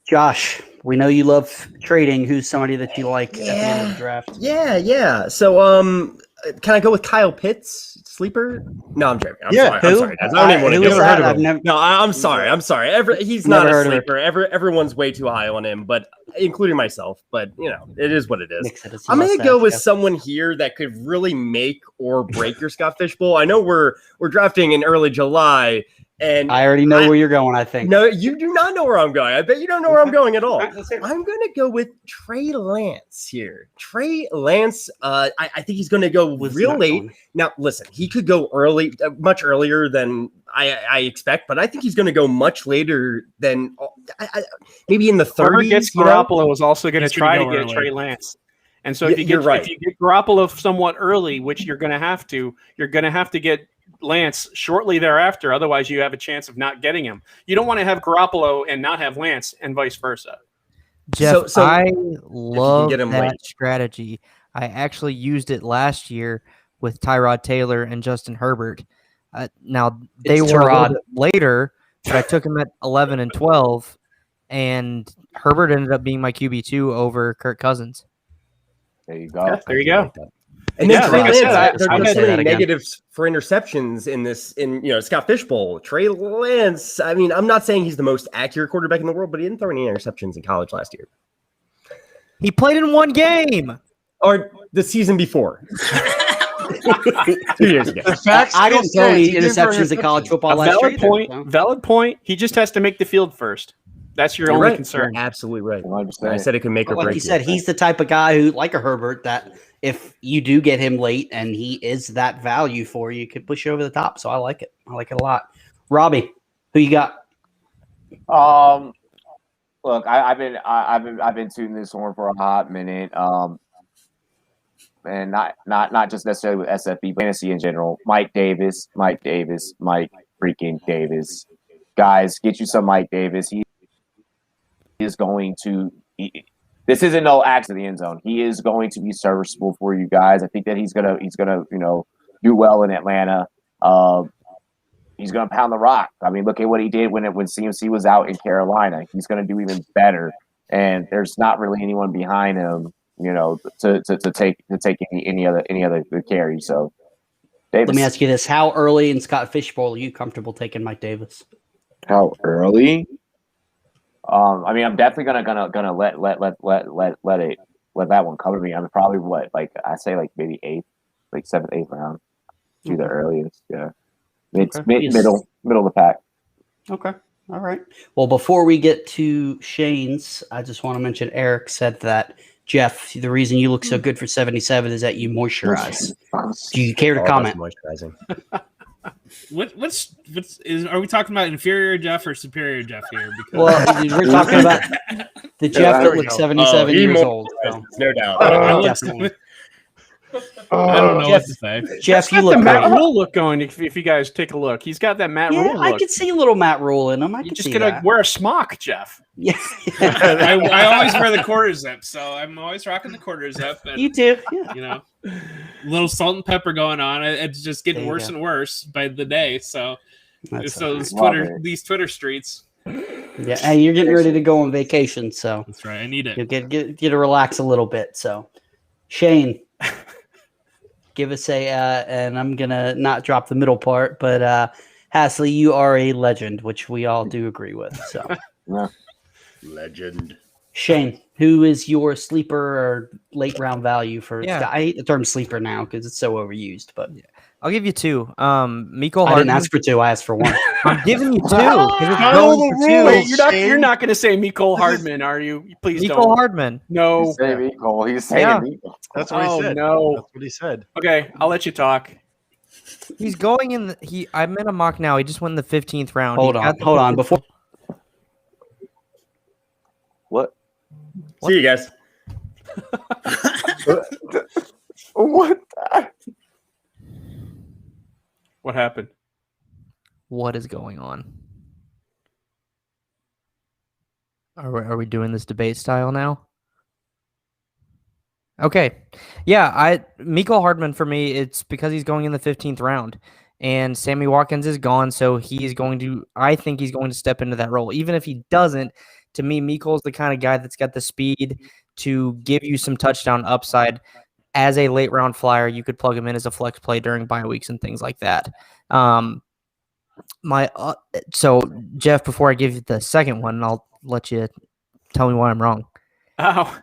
Josh, we know you love trading. Who's somebody that you like at the end of the draft? Yeah. So, can I go with Kyle Pitts, sleeper? No, I'm joking. I'm sorry. Guys. I don't even want to who go is that? No, I'm sorry. He's not a sleeper. Everyone's way too high on him, but including myself. But it is what it is. I'm going to go with someone here that could really make or break your Scott Fishbowl. I know we're drafting in early July. And I already know where you're going, I think. No, you do not know where I'm going. I bet you don't know where I'm going at all. I'm going to go with Trey Lance here. Trey Lance, I think he's going to go real late. Now, listen, he could go early, much earlier than I expect, but I think he's going to go much later than maybe in the 30s. Whoever gets Garoppolo is also going to try to get Trey Lance. And so if you get Garoppolo somewhat early, which you're going to have to get Lance shortly thereafter. Otherwise, you have a chance of not getting him. You don't want to have Garoppolo and not have Lance, and vice versa. Jeff, so I love that strategy. I actually used it last year with Tyrod Taylor and Justin Herbert. Now they were a little bit later, but I took him at 11 and 12, and Herbert ended up being my QB2 over Kirk Cousins. There you go. Yeah, there you go. And then Trey Lance, there's so many negatives for interceptions in Scott Fishbowl. Trey Lance, I mean, I'm not saying he's the most accurate quarterback in the world, but he didn't throw any interceptions in college last year. He played in one game. Or the season before. 2 years ago. I didn't throw any interceptions in college football last year. Valid point. He just has to make the field first. That's your only concern. You're absolutely right. I said it could make or break. Like you said, he's the type of guy who, like a Herbert, that if you do get him late and he is that value for you, could push you over the top. So I like it. I like it a lot. Robbie, who you got? Look, I've been tuning this horn for a hot minute. And not just necessarily with SFB, but fantasy in general. Mike Davis, Mike freaking Davis. Guys, get you some Mike Davis. He is going to. This isn't no axe in the end zone. He is going to be serviceable for you guys. I think that he's gonna do well in Atlanta. He's gonna pound the rock. I mean, look at what he did when CMC was out in Carolina. He's gonna do even better. And there's not really anyone behind him, to take any other carry. So, Davis. Let me ask you this: how early in Scott Fishbowl are you comfortable taking Mike Davis? How early? I mean, I'm definitely gonna let that one cover me. I'm probably maybe 8th, 7th, 8th round. Do the earliest, yeah. Middle of the pack. Okay, all right. Well, before we get to Shane's, I just want to mention Eric said that Jeff, the reason you look so good for 77 is that you moisturize. Do you care to comment? Moisturizing. Are we talking about inferior Jeff or superior Jeff here? Well, we're talking about the Jeff that looks 77 years old. So. No doubt. I don't know what to say. Jeff, you look the Matt great. Rule look going. If you guys take a look, he's got that Matt Rule look. I could see a little Matt Rule in him. You're just gonna wear a smock, Jeff. Yeah. I always wear the quarter zip, so I'm always rocking the quarter zip. And, you do, yeah. A little salt and pepper going on. It's just getting worse and worse by the day. So these Twitter streets. Yeah, hey, you're getting ready to go on vacation, so that's right. I need it. You get to relax a little bit. So, Shane, give us and I'm gonna not drop the middle part, but Hasley, you are a legend, which we all do agree with. So, legend. Shane, who is your sleeper or late round value for? Yeah. I hate the term sleeper now because it's so overused. But I'll give you two. Mikko Hardman. I didn't ask for two. I asked for one. I'm giving you two. Wait, you're not going to say Mikko Hardman, are you? Please don't. Mikko Hardman. No. He's saying Mikko. He's saying Mikko. That's what he said. No. That's what he said. Okay, I'll let you talk. He's going in. I'm in a mock now. He just won the 15th round. Hold on. Before. What? See you guys. What? What happened? What is going on? Are we doing this debate style now? Okay. Yeah, Mikko Hardman for me, it's because he's going in the 15th round. And Sammy Watkins is gone, so I think he's going to step into that role. Even if he doesn't, to me, Mikko's the kind of guy that's got the speed to give you some touchdown upside. As a late round flyer, you could plug him in as a flex play during bye weeks and things like that. So Jeff, before I give you the second one, I'll let you tell me why I'm wrong. Oh,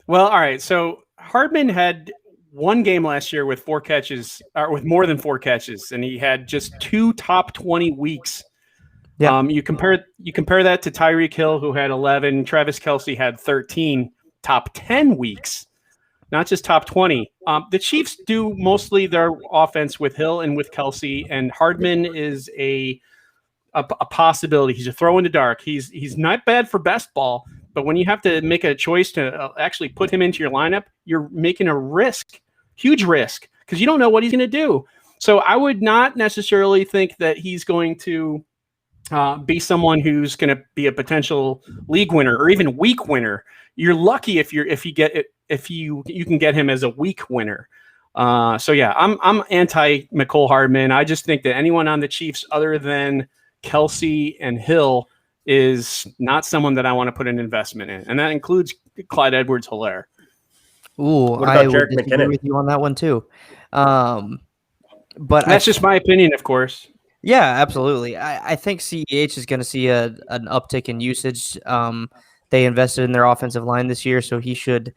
well, all right. So Hardman had one game last year with 4 catches, or with more than 4 catches, and he had just 2 top 20 weeks. Yeah. You compare that to Tyreek Hill, who had 11. Travis Kelce had 13 top 10 weeks. Not just top 20. The Chiefs do mostly their offense with Hill and with Kelce, and Hardman is a possibility. He's a throw in the dark. He's not bad for best ball, but when you have to make a choice to actually put him into your lineup, you're making a huge risk, because you don't know what he's going to do. So I would not necessarily think that he's going to be someone who's going to be a potential league winner or even week winner. You're lucky if you can get him as a week winner. So yeah, I'm anti Mikko Hardman. I just think that anyone on the Chiefs other than Kelce and Hill is not someone that I want to put an investment in, and that includes Clyde Edwards-Helaire. Ooh, I would disagree with you on that one too. But that's just my opinion, of course. Yeah, absolutely. I think CEH is going to see an uptick in usage. They invested in their offensive line this year, so he should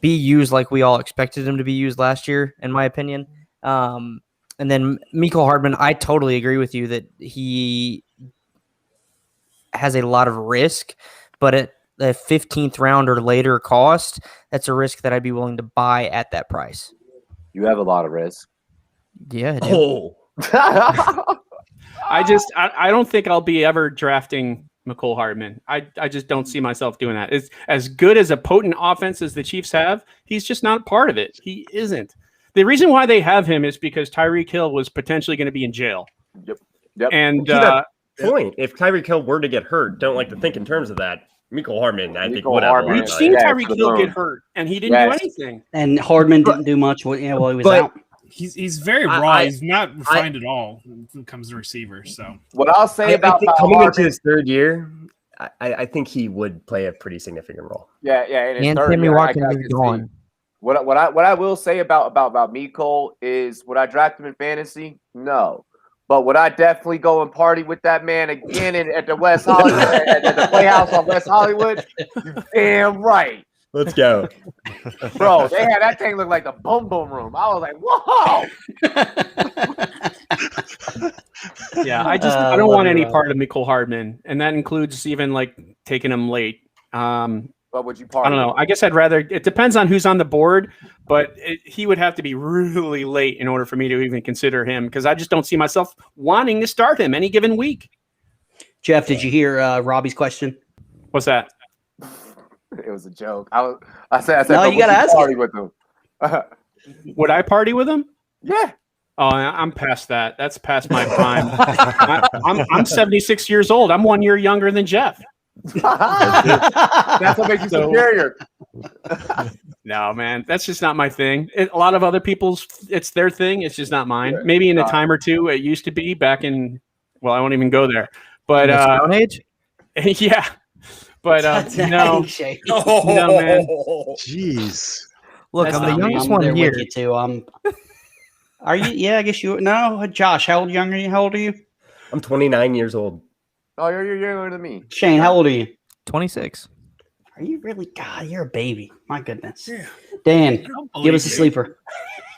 be used like we all expected him to be used last year, in my opinion. And then Mikko Hardman, I totally agree with you that he has a lot of risk, but at the 15th round or later cost, that's a risk that I'd be willing to buy at that price. You have a lot of risk. Yeah. I do. I don't think I'll be ever drafting Mikko Hardman. I just don't see myself doing that. It's as good as a potent offense as the Chiefs have. He's just not a part of it. He isn't. The reason why they have him is because Tyreek Hill was potentially going to be in jail. Yep. And point. If Tyreek Hill were to get hurt, don't like to think in terms of that. Mikko Hardman, I think whatever. We've seen Tyreek Hill get hurt, and he didn't do anything. And Hardman didn't do much while he was out. He's very raw. He's not refined at all when it comes to receiver. So what I'll say about coming into his third year, I think he would play a pretty significant role. Yeah. And Sammy Watkins is gone. What I will say about Mikko is, would I draft him in fantasy? No. But would I definitely go and party with that man again at the West Hollywood at the Playhouse on West Hollywood? You're damn right. Let's go. Bro, they had that thing look like the boom boom room. I was like, whoa. Yeah, I don't want any part of Mikko Hardman, and that includes even like taking him late. What would you party? I don't know. I guess I'd rather. It depends on who's on the board, but he would have to be really late in order for me to even consider him, because I just don't see myself wanting to start him any given week. Jeff, did you hear Robbie's question? What's that? It was a joke. I said. No, you gotta ask. Party with him. Would I party with him? Yeah. Oh, I'm past that. That's past my prime. I'm 76 years old. I'm 1 year younger than Jeff. That's what makes you superior. No, man, that's just not my thing. A lot of other people's, it's their thing. It's just not mine. Maybe in a time or two, it used to be back in. Well, I won't even go there. But age. Yeah. But no, no, man. Jeez. Look, I'm the youngest one here. Too. Are you? Yeah, I guess you. No, Josh, how old are you? I'm 29 years old. Oh, you're younger than me. Shane, how old are you? 26. Are you really? God, you're a baby. My goodness. Yeah. Dan, give us a sleeper.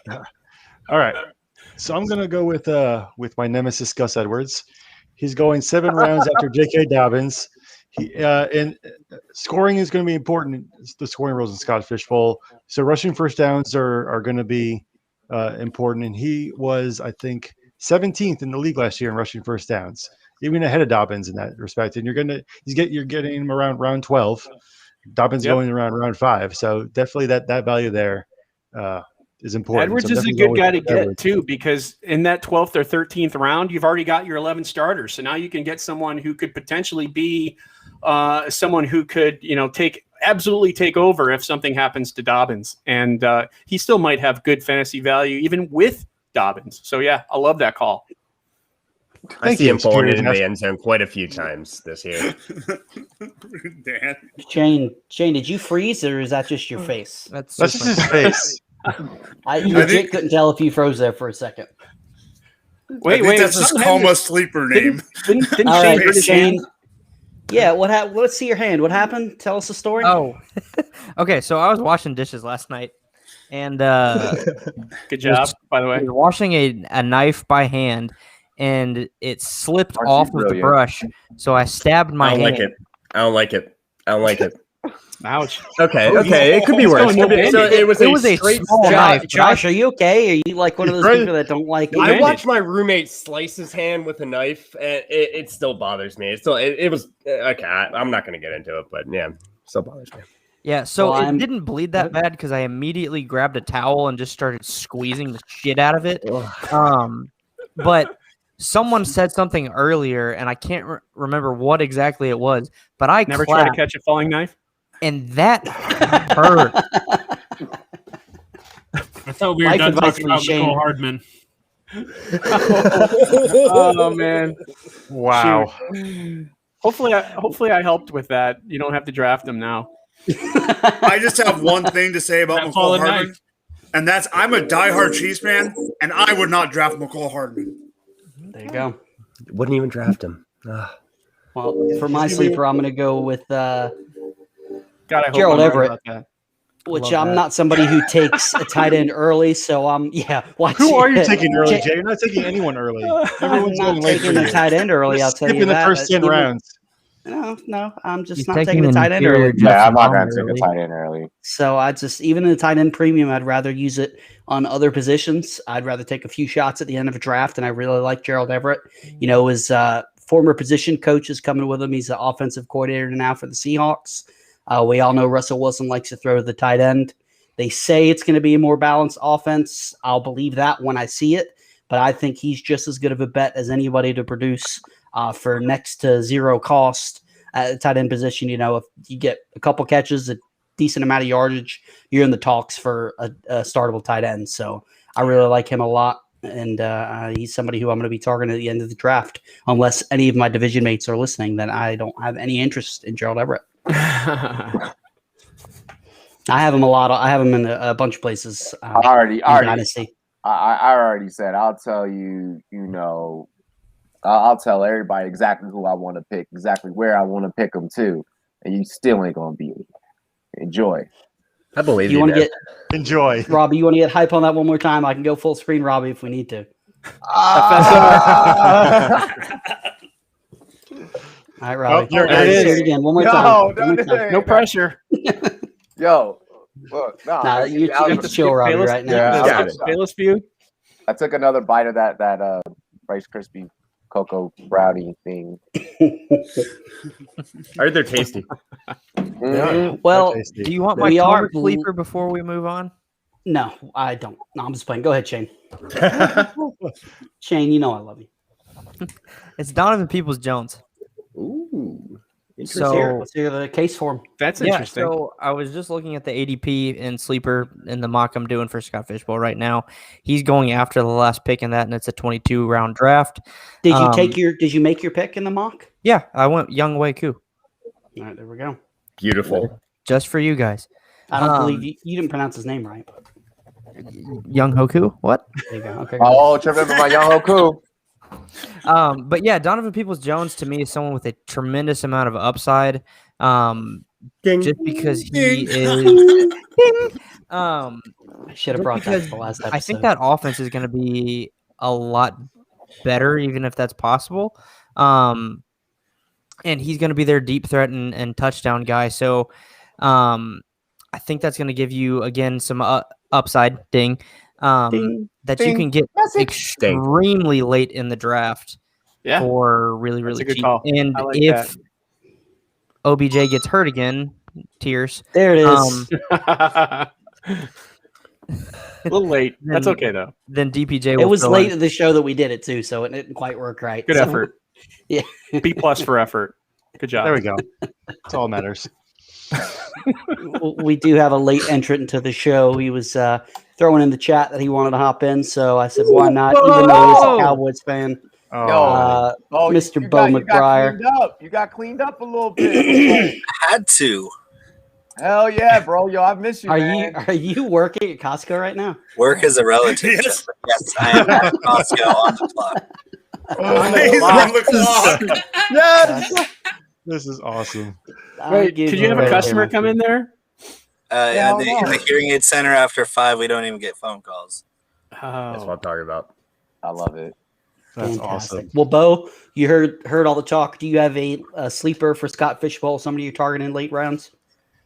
All right. So I'm going to go with my nemesis, Gus Edwards. He's going 7 rounds after J.K. Dobbins. And scoring is going to be important. The scoring rules in Scott Fishbowl. So rushing first downs are going to be important. And he was, I think, 17th in the league last year in rushing first downs, even ahead of Dobbins in that respect. And you're getting him around round 12. Dobbins going around round 5. So definitely that value there is important. Edwards so is a good guy to get too, because in that 12th or 13th round, you've already got your 11 starters. So now you can get someone who could potentially be someone who could, absolutely take over if something happens to Dobbins. And he still might have good fantasy value even with Dobbins. So yeah, I love that call. I see him falling into the end zone quite a few times this year. Dan. Shane, did you freeze or is that just your face? That's just his face. I legit couldn't tell if you froze there for a second. Wait, that's his coma sleeper name. Didn't Shane? Yeah, what happened? Let's see your hand. What happened? Tell us a story. Oh, okay. So I was washing dishes last night, and good job, by the way. Washing a knife by hand, and it slipped off of the brush, so I stabbed my hand. I don't like it. Ouch. Okay. It could be worse. So it was a straight small knife. Josh, are you okay? Are you like one of those people that don't like? I watched my roommate slice his hand with a knife, and it still bothers me. It was okay. I'm not going to get into it, but yeah, still bothers me. Yeah. So it didn't bleed that bad because I immediately grabbed a towel and just started squeezing the shit out of it. But someone said something earlier, and I can't remember what exactly it was. But I never try to catch a falling knife. And that hurt. I thought we were done talking about Mikko Hardman. Oh man! Wow. Shoot. Hopefully I helped with that. You don't have to draft him now. I just have one thing to say about Mikko Hardman, and that's I'm a diehard Chiefs fan, and I would not draft Mikko Hardman. There you go. Wouldn't even draft him. Well, for my sleeper, I'm going to go with God, I hope Gerald I'm Everett, right about that. which I'm not somebody who takes a tight end early. So Who are you taking early, Jay? You're not taking anyone early. Everyone's not taking a tight end early. I'll tell you that. The first 10 rounds. No, I'm just not taking a tight end early. Yeah, I'm not going to take a tight end early. So even in the tight end premium, I'd rather use it on other positions. I'd rather take a few shots at the end of a draft, and I really like Gerald Everett. His former position coach is coming with him. He's the offensive coordinator now for the Seahawks. We all know Russell Wilson likes to throw to the tight end. They say it's going to be a more balanced offense. I'll believe that when I see it, but I think he's just as good of a bet as anybody to produce for next to zero cost at the tight end position. If you get a couple catches, a decent amount of yardage, you're in the talks for a startable tight end. So I really like him a lot, and he's somebody who I'm going to be targeting at the end of the draft, unless any of my division mates are listening. Then I don't have any interest in Gerald Everett. I have him a lot. I have him in a bunch of places. I already said. I'll tell you. I'll tell everybody exactly who I want to pick, exactly where I want to pick them to, and you still ain't gonna beat me. Enjoy. I believe you. Want to enjoy, Robbie? You want to get hype on that one more time? I can go full screen, Robbie, if we need to. All right, Robbie. Say it again. One more time. No pressure. Yo, look. No, you have to chill, Robbie, right now. Yeah, Payless view. I took another bite of that Rice Krispie Cocoa Brownie thing. I heard they're tasty. Yeah, well, do you want my sleeper before we move on? No, I don't. No, I'm just playing. Go ahead, Shane. Shane, I love you. It's Donovan Peoples-Jones. Ooh. Let's hear the case for him. That's interesting. So I was just looking at the ADP and sleeper in the mock I'm doing for Scott Fishbowl right now. He's going after the last pick in that, and it's a 22 round draft. Did you make your pick in the mock? Yeah, I went Young Wei Koo. All right, there we go. Beautiful. Just for you guys. I don't believe you didn't pronounce his name right. Young Hoku? What? There you go. Okay. Oh, remember my Young Hoku. But yeah, Donovan Peoples-Jones to me is someone with a tremendous amount of upside. just because he is. I should have brought that for the last episode. I think that offense is going to be a lot better, even if that's possible. And he's going to be their deep threat and touchdown guy. So I think that's going to give you, again, some upside that you can get extremely late in the draft for really, really cheap. Call. And like if OBJ gets hurt again, tears. There it is. A little late. That's okay, though. Then DPJ will It was late in. in the show that we did it, too, so it didn't quite work right. Good effort. Yeah. B+ for effort. Good job. There we go. That's all that matters. We do have a late entrant into the show. He was throwing in the chat that he wanted to hop in, so I said, why not? Even though he's a Cowboys fan. Mr. Bo McBriar. You got cleaned up a little bit. Had to. Hell yeah, bro. Yo, I miss you, man. Are you working at Costco right now? Work is a relative. Yes, I am at Costco on the clock. He's on the clock. Yes. This is awesome. Wait, could you have a customer come in there? In the hearing aid center after 5, we don't even get phone calls. That's what I'm talking about. I love it. That's Fantastic. awesome. Well, Bo, you heard all the talk. Do you have a sleeper for Scott Fishbowl? Somebody you're targeting late rounds?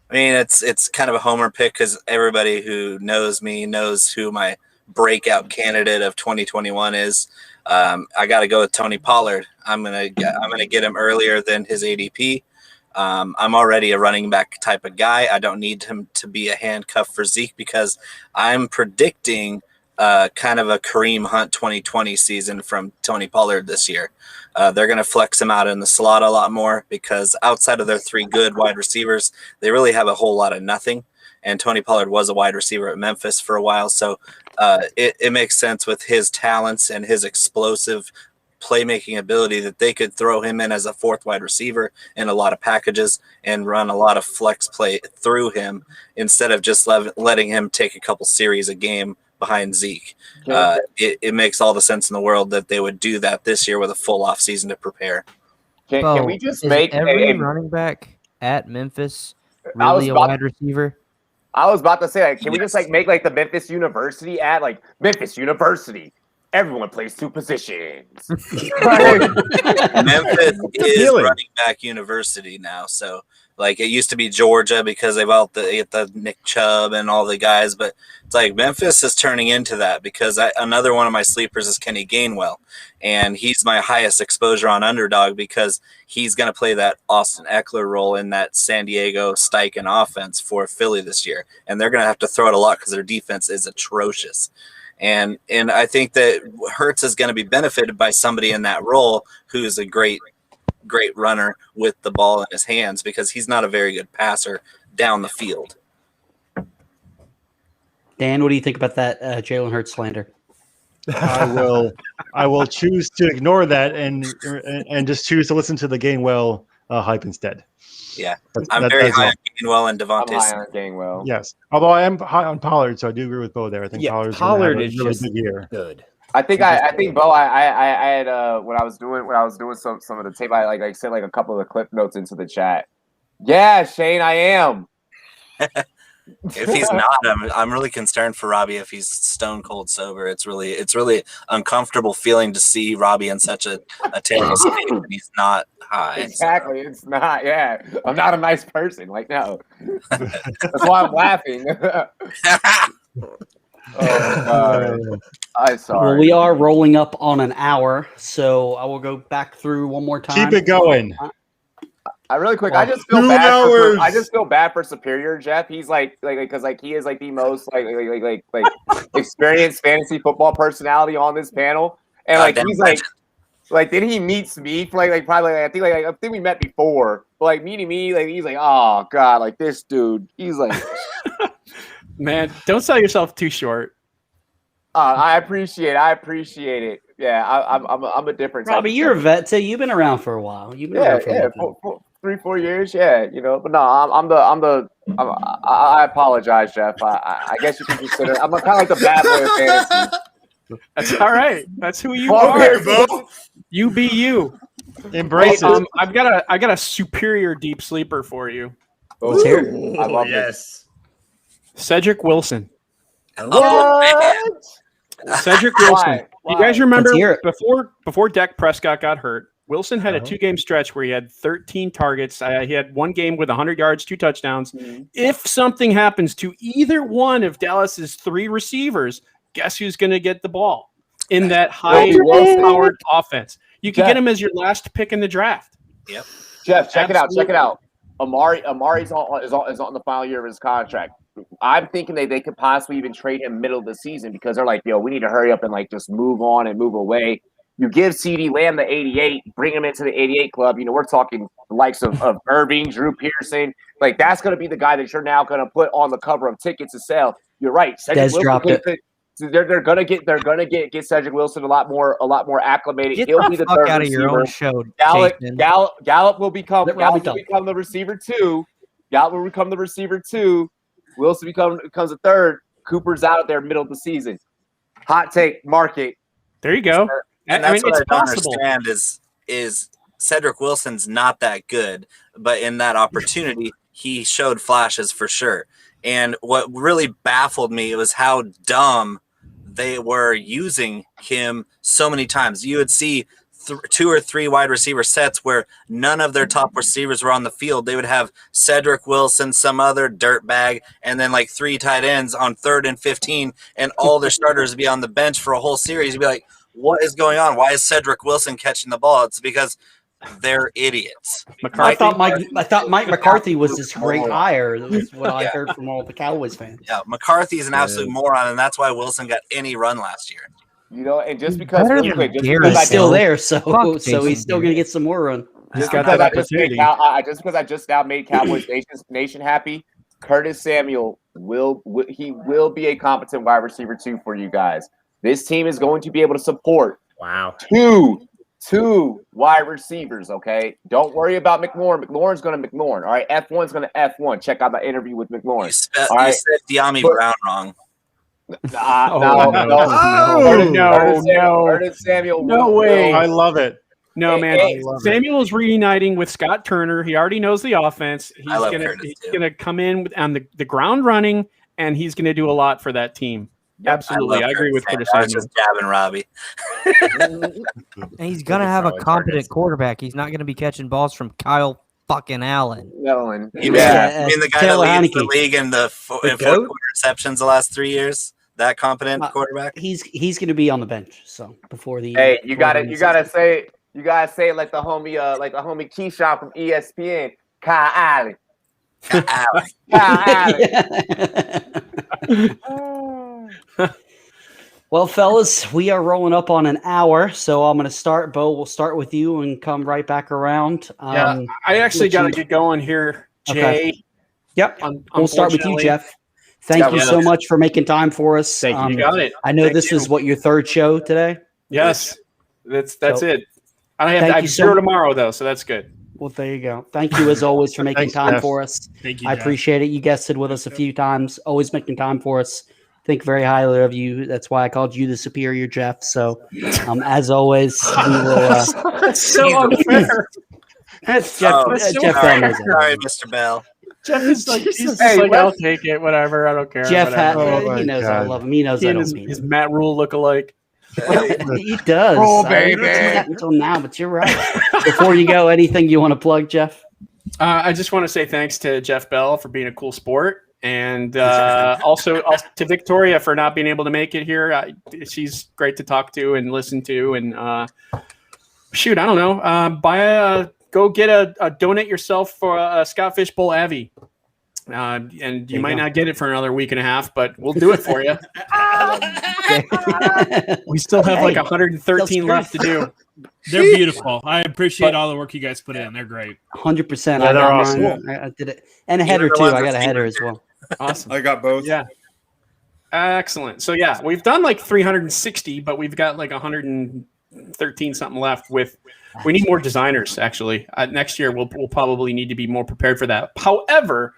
I mean, it's kind of a homer pick because everybody who knows me knows who my breakout candidate of 2021 is. I got to go with Tony Pollard. I'm gonna get him earlier than his ADP. I'm already a running back type of guy. I don't need him to be a handcuff for Zeke because I'm predicting kind of a Kareem Hunt 2020 season from Tony Pollard this year. They're going to flex him out in the slot a lot more because outside of their 3 good wide receivers, they really have a whole lot of nothing. And Tony Pollard was a wide receiver at Memphis for a while. So it makes sense with his talents and his explosive playmaking ability that they could throw him in as a 4th wide receiver in a lot of packages and run a lot of flex play through him instead of just letting him take a couple series a game behind Zeke. It makes all the sense in the world that they would do that this year with a full off season to prepare. Can we just is make every running back at Memphis really a wide receiver? I was about to say, can we just make the Memphis University ad, like Memphis University? Everyone plays 2 positions. Memphis is running back university now, so like it used to be Georgia because they've got the Nick Chubb and all the guys, but it's like Memphis is turning into that because another one of my sleepers is Kenny Gainwell, and he's my highest exposure on Underdog because he's going to play that Austin Eckler role in that San Diego Steichen offense for Philly this year, and they're going to have to throw it a lot because their defense is atrocious. And I think that Hurts is going to be benefited by somebody in that role who is a great runner with the ball in his hands because he's not a very good passer down the field. Dan, what do you think about that Jalen Hurts slander? I will choose to ignore that and just choose to listen to the Gainwell hype instead. Yeah, I'm very high on Gainwell and Devontae. I'm high on Gainwell. Yes, although I am high on Pollard, so I do agree with Bo there. I think Pollard is really just a good year. Good. I think Bo. I had when I was doing some of the tape. I sent a couple of the clip notes into the chat. Yeah, Shane, I am. If he's not, I'm really concerned for Robbie if he's stone cold sober. It's really uncomfortable feeling to see Robbie in such a terrible state when he's not high. Exactly, so. It's not. Yeah, I'm not a nice person. Like no, that's why I'm laughing. I'm sorry. Well, we are rolling up on an hour, so I will go back through one more time. Keep it going. I really quick. I just feel bad. I just feel bad for Superior Jeff. He's because he is the most experienced fantasy football personality on this panel, and he's then he meets me for I think we met before, but meeting me he's oh god, this dude. He's man, don't sell yourself too short. I appreciate it. Yeah, I'm a different. Robbie, you're a vet too. You've been around for a while. You've been around for 3-4 years. Yeah, but no, I apologize, Jeff. I guess you can consider. I'm kind of like the bad boy of fantasy. That's all right. That's who you are. You be you. Embrace it. I got a superior deep sleeper for you. Let's hear it. I love yes. Cedric Wilson. What? Cedric Wilson. You guys remember before Dak Prescott got hurt, Wilson had a 2-game stretch where he had 13 targets. He had one game with 100 yards, 2 touchdowns. Mm-hmm. If something happens to either one of Dallas's 3 receivers, guess who's going to get the ball in that high-powered offense? You can get him as your last pick in the draft. Yep. Jeff, check it out. Amari's on the final year of his contract. I'm thinking they could possibly even trade him middle of the season because they're like, we need to hurry up and like just move on and move away. You give CeeDee Lamb the 88, bring him into the 88 club. We're talking the likes of Irving, Drew Pearson. Like, that's going to be the guy that you're now going to put on the cover of tickets to sell. You're right. Des dropped it. They're gonna get Cedric Wilson a lot more acclimated. He'll be the third out of your own show. Gallup will become the receiver 2. Gallup will become the receiver 2. Wilson becomes a third. Cooper's out there middle of the season. Hot take, market. There you go. And that's what I don't understand is Cedric Wilson's not that good, but in that opportunity, he showed flashes for sure. And what really baffled me was how dumb they were using him so many times. You would see 2 or 3 wide receiver sets where none of their top receivers were on the field. They would have Cedric Wilson, some other dirtbag, and then like 3 tight ends on 3rd and 15, and all their starters would be on the bench for a whole series. You'd be like, what is going on? Why is Cedric Wilson catching the ball? It's because they're idiots. I thought Mike McCarthy was this great hire. That's what I heard from all the Cowboys fans. Yeah, McCarthy's an absolute moron, and that's why Wilson got any run last year. And just because he's still there, so he's still going to get some more run. Just because I just now made Cowboys Nation happy, Curtis Samuel will be a competent wide receiver 2 for you guys. This team is going to be able to support two wide receivers, okay? Don't worry about McLaurin. McLaurin's going to McLaurin, all right? F1's going to F1. Check out my interview with McLaurin. You said De'Ami Brown wrong. No. Curtis Samuel. No way. I love it. No, man. Samuel is reuniting with Scott Turner. He already knows the offense. He's gonna come in on the ground running, and he's going to do a lot for that team. Absolutely. I agree with Curtis Samuel. Just jabbing Robbie. And he's going to have a competent quarterback. He's not going to be catching balls from Kyle fucking Allen. You mean the guy that leads the league in the 4 interceptions the last 3 years? That competent quarterback? He's going to be on the bench. So before the you gotta say it like the homie Keyshawn from ESPN, Kyle Allen. Well, fellas, we are rolling up on an hour, so I'm going to start. Bo, we'll start with you and come right back around. I actually got to get going here, Jay. Okay. Yep, we'll start with you, Jeff. Thank you so much for making time for us. Thank you. You got it. I know this is what your 3rd show today. Yes, that's it. I have 0 tomorrow though, so that's good. Well, there you go. Thank you as always for making time for us. Thank you. I appreciate it. You guested with us a few times, always making time for us. Think very highly of you. That's why I called you the superior Jeff. So, as always, we will. That's so unfair. That's Jeff. Jeff sorry, Mr. Bell. Jeff is like, I'll take it. Whatever. I don't care. Jeff, he knows I love him. He knows I don't mean his Matt Rule lookalike. He does. Oh, baby. I didn't see that until now, but you're right. Before you go, anything you want to plug, Jeff? I just want to say thanks to Jeff Bell for being a cool sport. And also to Victoria for not being able to make it here. She's great to talk to and listen to. And I don't know. Go get a donate yourself for a Scott Fishbowl Avi. And you might not get it for another week and a half, but we'll do it for you. We still have like 113 left to do. They're beautiful. I appreciate all the work you guys put in. They're great. 100%. Yeah, they're awesome. I did it. And a header, too. I got a header as well. Awesome. I got both. Yeah. Excellent. So, yeah, we've done like 360, but we've got like 113 something left with. We need more designers, actually. Next year, we'll probably need to be more prepared for that. However,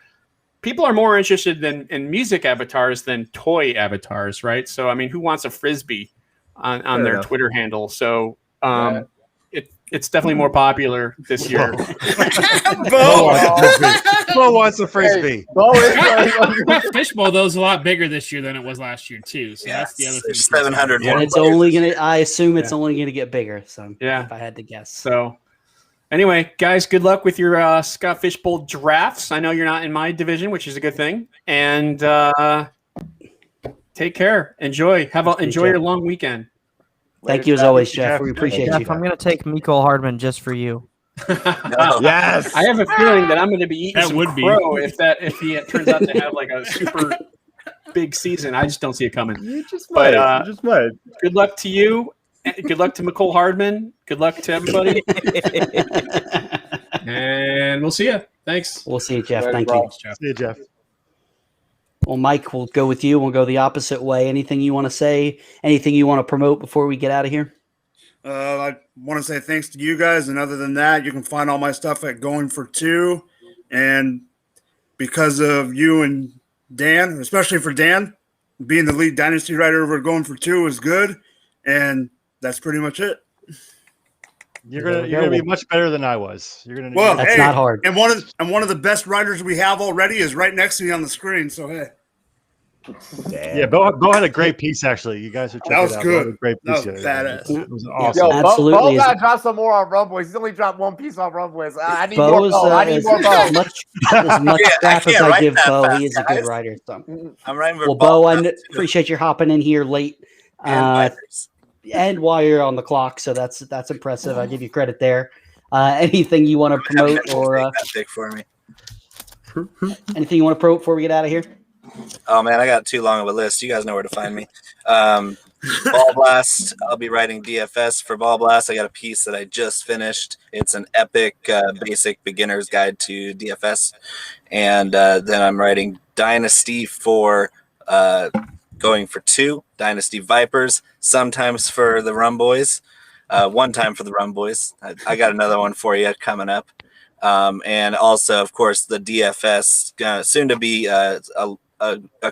people are more interested in music avatars than toy avatars, right? So, I mean, who wants a Frisbee on their Twitter handle? So, It's definitely more popular this year. Bo wants a frisbee. Fishbowl though is a lot bigger this year than it was last year too. So that's the other thing. 700. And it's only gonna. I assume it's only gonna get bigger. So yeah, if I had to guess. So anyway, guys, good luck with your Scott Fishbowl drafts. I know you're not in my division, which is a good thing. And take care. Enjoy. Enjoy your long weekend. Thank you as always, Jeff. We appreciate you. I'm going to take Mikko Hardman just for you. Yes. I have a feeling that I'm going to be eating some crow if he turns out to have like a super big season. I just don't see it coming. You just might. Good luck to you. Good luck to Mikko Hardman. Good luck to everybody. And we'll see you. Thanks. We'll see you, Jeff. Thank you. See you, Jeff. Well, Mike, we'll go with you. We'll go the opposite way. Anything you want to say? Anything you want to promote before we get out of here? I want to say thanks to you guys. And other than that, you can find all my stuff at Going for Two. And because of you and Dan, especially for Dan, being the lead dynasty writer over Going for Two is good. And that's pretty much it. You're gonna be much better than I was. That's not hard. And one of the best writers we have already is right next to me on the screen. So hey. Yeah, Bo had a great piece actually. You guys should check it out. That was good. Great piece. That was badass. It was awesome. Yo, Absolutely. Bo gotta drop some more on Rum Boys. He's only dropped one piece on Rum Boys. I need Bo's, more Bo. I need more Bo. As much crap as I give Bo, fast, he is a guys. good writer. So. I'm writing for Well, Bo, I appreciate you hopping in here late. And while you're on the clock, so that's impressive. I give you credit there. Anything you want to promote or for me? anything you want to promote before we get out of here? Oh man, I got too long of a list. You guys know where to find me. Ball Blast. I'll be writing DFS for Ball Blast. I got a piece that I just finished. It's an epic, basic beginner's guide to DFS, and then I'm writing Dynasty for Going for Two, Dynasty Vipers. Sometimes for the Rum Boys. One time for the Rum Boys. I got another one for you coming up. And also, of course, the DFS, soon to be a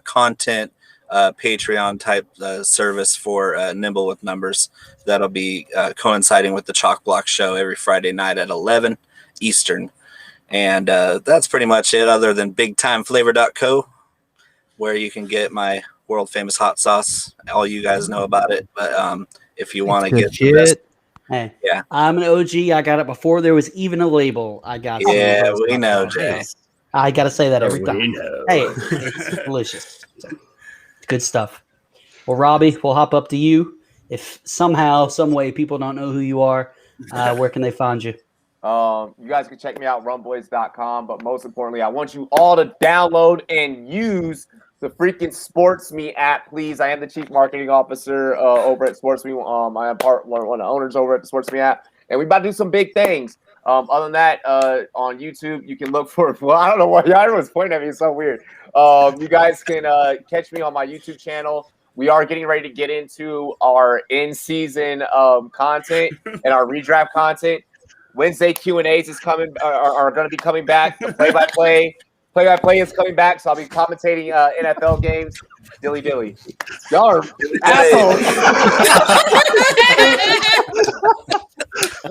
content Patreon type service for Nimble with Numbers. That'll be coinciding with the Chalk Block show every Friday night at 11 Eastern. And that's pretty much it, other than bigtimeflavor.co, where you can get my world famous hot sauce. All you guys know about it. But if you want to get the best. Hey, yeah, I'm an OG. I got it before there was even a label. I got it. Yeah, we know, Jay. I got to say that every time. Know. Hey, it's delicious. So, good stuff. Well, Robbie, we'll hop up to you. If somehow, some way, people don't know who you are, where can they find you? You guys can check me out, rumboys.com. But most importantly, I want you all to download and use the freaking SportsMe app, please. I am the chief marketing officer over at SportsMe. I am one of the owners over at the SportsMe app, and we're about to do some big things. Other than that, on YouTube, you can look for. Well, I don't know why everyone's pointing at me. It's so weird. You guys can catch me on my YouTube channel. We are getting ready to get into our in-season content and our redraft content. Wednesday Q&As is coming. Are going to be coming back. The play-by-play. Play-by-play is coming back, so I'll be commentating NFL games. Dilly. Y'all are assholes.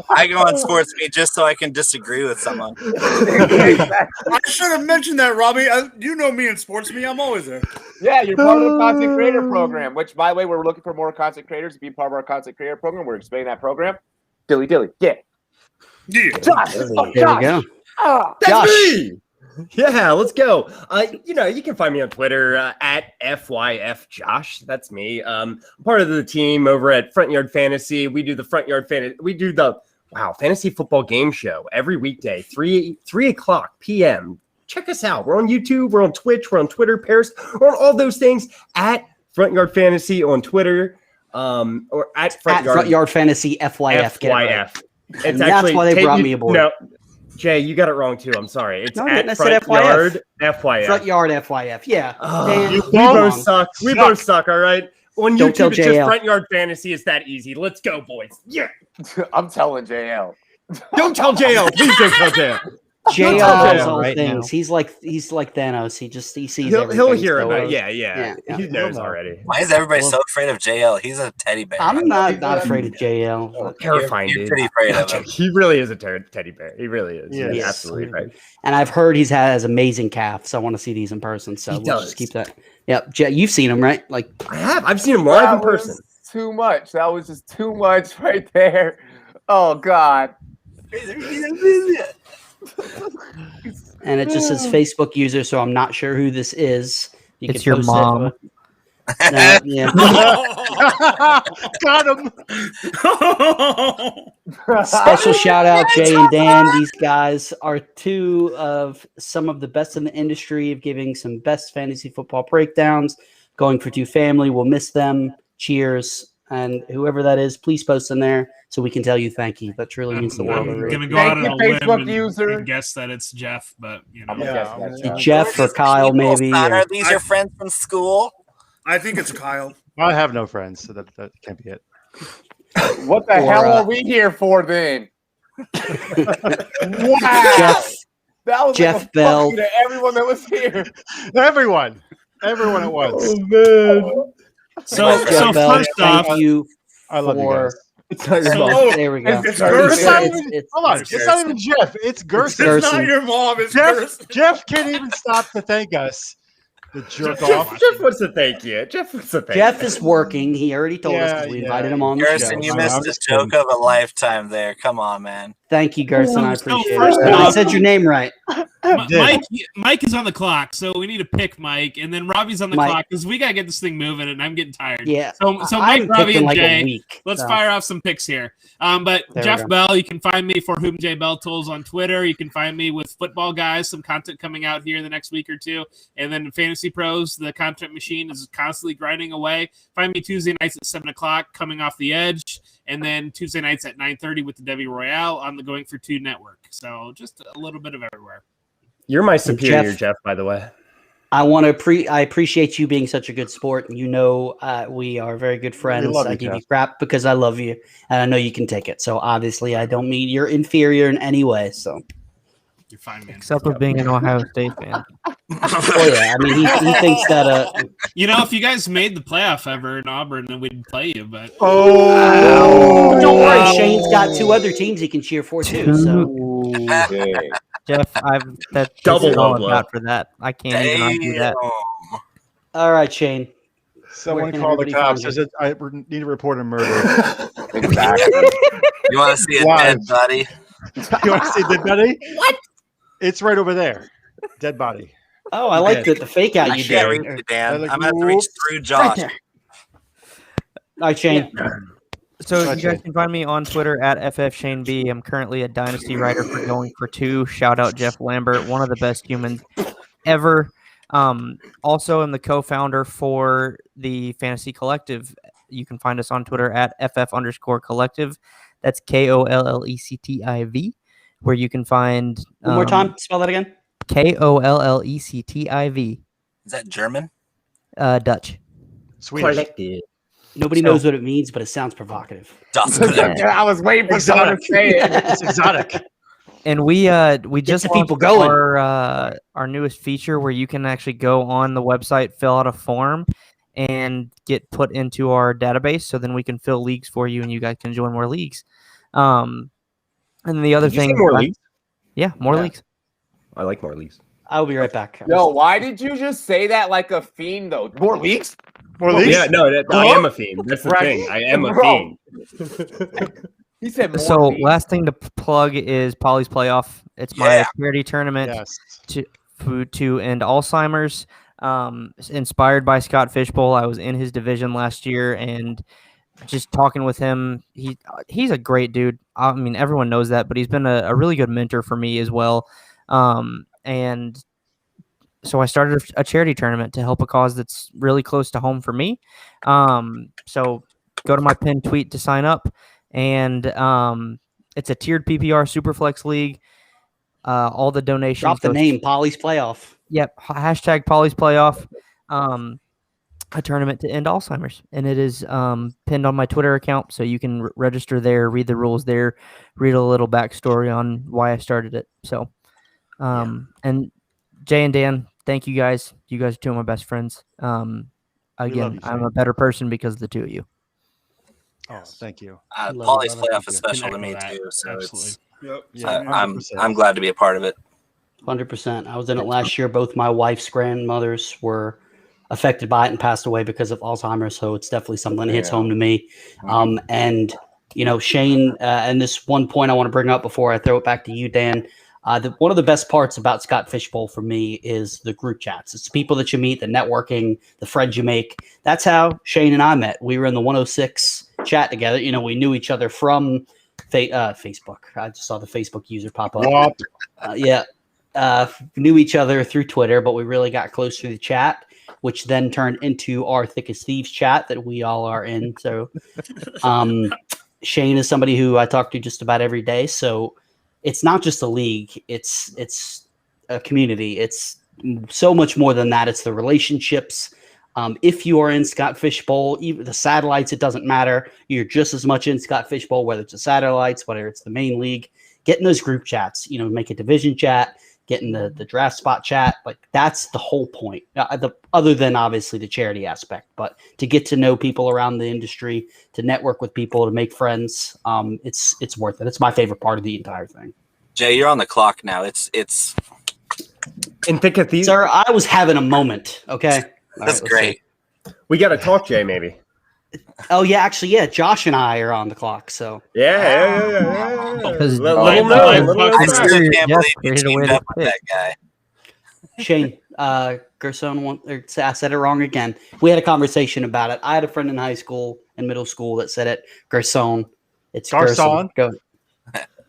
I go on SportsMe just so I can disagree with someone. I should have mentioned that, Robbie. You know me in SportsMe. I'm always there. Yeah, you're part of the content creator program, which, by the way, we're looking for more content creators to be part of our content creator program. We're expanding that program. Dilly. Yeah. Josh. There we go. That's Josh. me. Yeah, let's go. You can find me on Twitter at FYFJosh. That's me. I'm part of the team over at Front Yard Fantasy. We do the fantasy football game show every weekday, 3 o'clock p.m. Check us out. We're on YouTube. We're on Twitch. We're on Twitter, Periscope. We're on all those things at Front Yard Fantasy on Twitter, or at Front Yard Fantasy FYF. FYF. It's that's why they brought me aboard. No. Jay, you got it wrong too. I'm sorry. It's at Front Yard FYF. Front Yard FYF. Yeah. We both suck. We both suck. All right. On Don't YouTube, it's JL. just Front Yard Fantasy. It's that easy. Let's go, boys. Yeah. I'm telling JL. Don't tell JL. Please don't tell JL. JL knows all things. He's like Thanos. He sees everything. He'll hear about it. Yeah. He knows already. Why is everybody so afraid of JL? He's a teddy bear. I'm not afraid of JL. Terrifying, You're dude. pretty afraid of him. He really is a teddy bear. He really is. Yeah, He's absolutely right. And I've heard he has amazing calves. I want to see these in person. So we'll just keep that. Yep. You've seen him, right? Like I have. I've seen him live in person. Too much. That was just too much right there. Oh God. And it just says Facebook user, so I'm not sure who this is. It's your mom. Yeah. Got him. Special shout out Jay and Dan. These guys are two of some of the best in the industry of giving some best fantasy football breakdowns. Going for two family. We'll miss them. Cheers. And whoever that is, please post in there so we can tell you thank you. That truly means the world. I'm gonna go out on a limb and guess that it's Jeff, but you know, Jeff or Kyle, maybe. Are these your friends from school? I think it's Kyle. I have no friends, so that can't be it. What the hell are we here for then? Wow. That was Jeff like a Bell. fuck you to everyone that was here. Everyone at once. Oh man. So first off, thank you. I love you guys. There we go. It's Gerson. Hold on, it's not even Jeff. It's Gerson. It's not your mom. It's Gerson. Jeff can't even stop to thank us. The jerk off. Jeff wants to thank you. Jeff is working. He already told us because we invited him on the Gerson, show. you missed a joke of a lifetime there. Come on, man. Thank you, Gerson. I appreciate first it. I off- said your name right. Mike is on the clock, so we need to pick Mike, and then Robbie's on the clock because we gotta get this thing moving, and I'm getting tired. Yeah. So Mike, Robbie, and like Jay, let's fire off some picks here. But Jeff Bell, you can find me for Whom J Bell Tools on Twitter. You can find me with Football Guys, some content coming out here in the next week or two, and then Fantasy Pros, the content machine is constantly grinding away. Find me Tuesday nights at 7:00, coming off the edge, and then Tuesday nights at 9:30 with the Debbie Royale on the Going for Two network. So just a little bit of everywhere. You're my superior, Jeff, by the way. I appreciate you being such a good sport. You know, we are very good friends. I give you crap because I love you, and I know you can take it. So obviously, I don't mean you're inferior in any way. So you're fine, man. Except for being an Ohio State fan. Oh yeah, I mean, he thinks that. You know, if you guys made the playoff ever in Auburn, then we'd play you. But don't worry, Shane's got two other teams he can cheer for too. So. Jeff, that's double all out for that. I can't even argue that. All right, Shane. Someone call the cops. I need to report a murder. Exactly. You want to see a dead body? You want to see a dead body? What? It's right over there. Dead body. Oh, I like the fake out you did. I'm going to have to reach through Josh. All right, Shane. Yeah. So you guys can find me on Twitter at FFShaneB. I'm currently a dynasty writer for Going for Two. Shout out Jeff Lambert, one of the best humans ever. Also, I'm the co-founder for the Fantasy Collective. You can find us on Twitter at FF_collective. That's KOLLECTIV, where you can find one more time. Spell that again. KOLLECTIV. Is that German? Dutch. Swedish. Nobody knows what it means, but it sounds provocative. I was waiting for someone to say it. It's exotic. And we just people going. Our newest feature where you can actually go on the website, fill out a form, and get put into our database. So then we can fill leagues for you, and you guys can join more leagues. And the other thing, more leagues. Yeah, more leagues. I like more leagues. I'll be right back. Yo, why did you just say that like a fiend though? More leagues? More leagues? Yeah, no, I am a fiend. That's the thing. I am a fiend. He said more so leagues. last thing to plug is Paulie's Playoff. It's my charity tournament to end Alzheimer's. Inspired by Scott Fishbowl. I was in his division last year and just talking with him. He's a great dude. I mean, everyone knows that, but he's been a really good mentor for me as well. And so I started a charity tournament to help a cause that's really close to home for me. So go to my pinned tweet to sign up. And it's a tiered PPR Superflex League. All the donations. Drop the name, Paulie's Playoff. Yep. Hashtag Paulie's Playoff. A tournament to end Alzheimer's. And it is pinned on my Twitter account. So you can register there, read the rules there, read a little backstory on why I started it. So And Jay and Dan, thank you guys. You guys are two of my best friends. Again, I'm a better person because of the two of you. Oh, thank you. Paulie's playoff is special to me too, so I'm glad to be a part of it. 100%. I was in it last year. Both my wife's grandmothers were affected by it and passed away because of Alzheimer's. So it's definitely something that hits home to me. And Shane, and this one point I want to bring up before I throw it back to you, Dan. One of the best parts about Scott Fishbowl for me is the group chats. It's the people that you meet, the networking, the friends you make. That's how Shane and I met. We were in the 106 chat together. We knew each other from Facebook. I just saw the Facebook user pop up. Knew each other through Twitter, but we really got close through the chat, which then turned into our Thick as Thieves chat that we all are in. So Shane is somebody who I talk to just about every day. So it's not just a league. It's a community. It's so much more than that. It's the relationships. If you are in Scott Fishbowl, even the satellites, it doesn't matter. You're just as much in Scott Fishbowl, whether it's the satellites, whether it's the main league. Get in those group chats. Make a division chat. Get in the draft spot chat. Like that's the whole point. Other than obviously the charity aspect, but to get to know people around the industry, to network with people, to make friends, it's worth it. It's my favorite part of the entire thing. Jay, you're on the clock now. It's in Thick as Thieves. Sir, I was having a moment. Okay, that's great. We got to talk, Jay. Maybe. Oh yeah, actually, yeah. Josh and I are on the clock. So yeah. I still can't believe you teamed up with that guy. Shane, Gerson, I said it wrong again. We had a conversation about it. I had a friend in high school and middle school that said it. Gerson. It's Gerson. Go.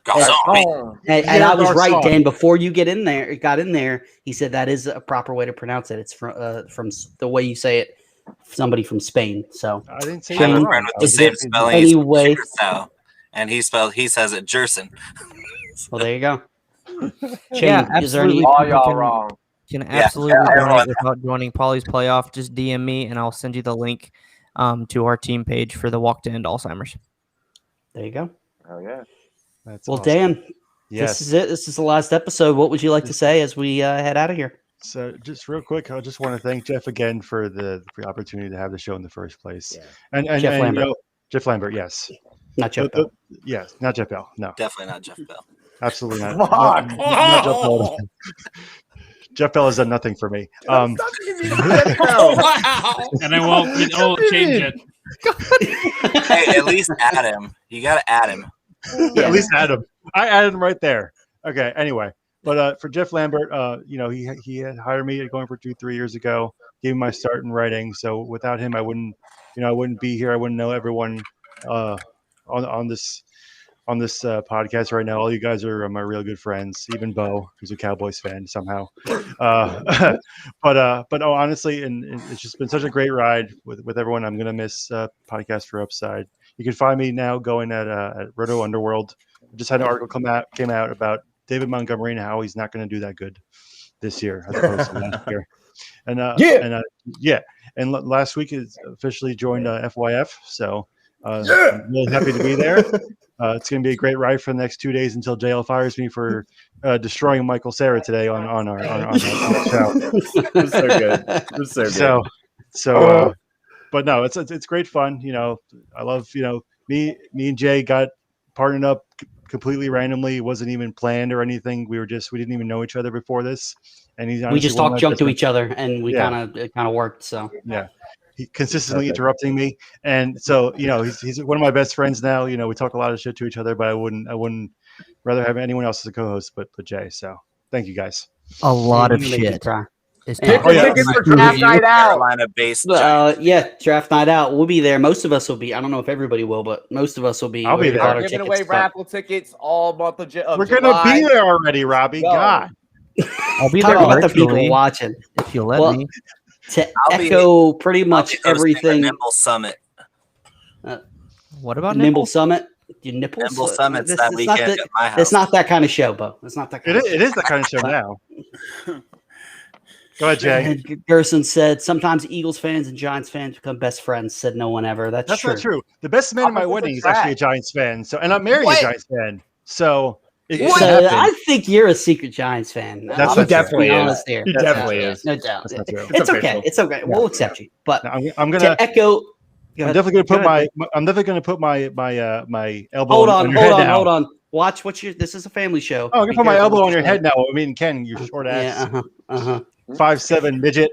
And I was right, Dan. Before you got in there, he said that is a proper way to pronounce it. It's from the way you say it. Somebody from Spain. So I didn't say I have a friend with the same spelling. Anyway, and he says it Jerson. Well, there you go. Shane, is there any? All y'all wrong. You can absolutely donate without joining Paulie's playoff. Just DM me, and I'll send you the link to our team page for the Walk to End Alzheimer's. There you go. Oh yeah. That's well, awesome. Dan. Yes. This is it. This is the last episode. What would you like to say as we head out of here? So just real quick, I just want to thank Jeff again for the opportunity to have the show in the first place. Yeah. And Jeff Lambert. Jeff Lambert, yes. Not Jeff Bell. Yes, not Jeff Bell. No. Definitely not Jeff Bell. Absolutely not. Not Jeff Bell. Jeff Bell has done nothing for me. Wow. And I won't change it. Hey, at least add him. You got to add him. Yeah, at least add him. I added him right there. Okay, anyway. But for Jeff Lambert, he had hired me going for 2-3 years ago, gave me my start in writing. So without him, I wouldn't be here. I wouldn't know everyone on this podcast right now. All you guys are my real good friends, even Bo, who's a Cowboys fan somehow. But honestly, and it's just been such a great ride with everyone. I'm gonna miss Podcast for Upside. You can find me now going at Roto Underworld. I just had an article came out about David Montgomery and how he's not going to do that good this year as opposed to last year. And and last week is officially joined FYF, so I'm really happy to be there. It's going to be a great ride for the next 2 days until JL fires me for destroying Michael Cera today on our show. It was so good. It was so good. But no, it's great fun. I love me and Jay got partnered up completely randomly. It wasn't even planned or anything. We didn't even know each other before this, and we just talked junk to each other, and it kind of worked. So yeah, he consistently interrupting me, and so he's one of my best friends now. We talk a lot of shit to each other, but I wouldn't rather have anyone else as a co-host but Jay. So thank you guys. A lot of shit. Tickets for draft night out. Carolina-based. Draft night out. We'll be there. Most of us will be. I don't know if everybody will, but most of us will be. I'll be there. We're giving away raffle tickets all month of July. We're gonna be there already, Robbie. Go. God. I'll be there about the people watching. If you let me. To echo pretty much everything. Nimble Summit. What about Nimble Summit? Your nipples? Nimble Summit's that weekend at my house. It's not that kind of show, Bo. It's not that kind of show. It is that kind of show now. Go ahead, Jay. And Gerson said, sometimes Eagles fans and Giants fans become best friends. Said no one ever. That's true. Not true. The best man at my wedding is actually a Giants fan. So, and I'm married a Giants fan. So, I think you're a secret Giants fan. He definitely is. He definitely is. No doubt. It's okay. It's okay. Yeah. We'll accept you. But no, I'm gonna echo. I'm definitely gonna put my elbow. Hold on. Watch this is a family show. Oh, I'm gonna put my elbow on your head now. I mean, Ken, you short ass. 5'7" midget.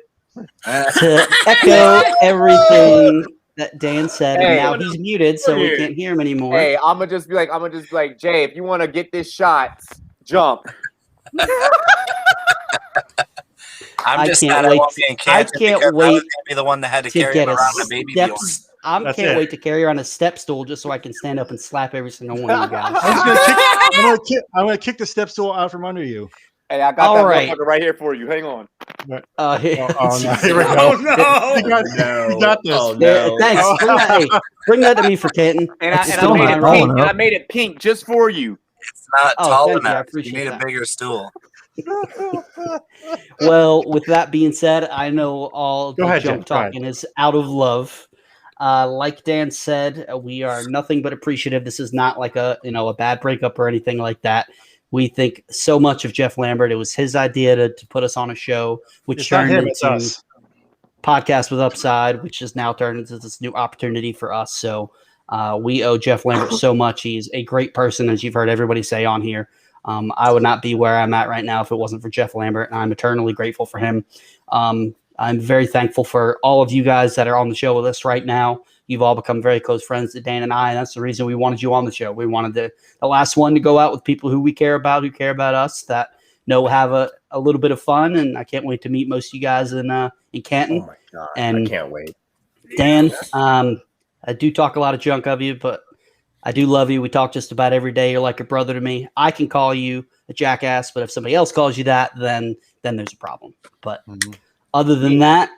To echo everything that Dan said, and now he's muted, so we can't hear him anymore. Hey, I'm gonna just be like, Jay, if you want to get this shot, jump. I'm just not I can't wait to be the one that had to carry him around the baby Bjorn. I can't wait to carry her on a step stool just so I can stand up and slap every single one of you guys. I'm gonna kick the step stool out from under you. Hey, I got that motherfucker right here for you. Hang on. No. Here we go. Oh, no. You got this. Oh, no. Thanks. Bring that to me for Canton. And I made it pink just for you. It's not tall enough. You need a bigger stool. Well, with that being said, I know all the junk talking is out of love. Like Dan said, we are nothing but appreciative. This is not like a bad breakup or anything like that. We think so much of Jeff Lambert. It was his idea to put us on a show, which turned into Podcast with Upside, which has now turned into this new opportunity for us. So we owe Jeff Lambert so much. He's a great person, as you've heard everybody say on here. I would not be where I'm at right now if it wasn't for Jeff Lambert, and I'm eternally grateful for him. I'm very thankful for all of you guys that are on the show with us right now. You've all become very close friends to Dan and I, and that's the reason we wanted you on the show. We wanted the last one to go out with people who we care about, who care about us, that have a little bit of fun, and I can't wait to meet most of you guys in Canton. Oh my God, and I can't wait. Dan, I do talk a lot of junk of you, but I do love you. We talk just about every day. You're like a brother to me. I can call you a jackass, but if somebody else calls you that, then there's a problem. But other than that,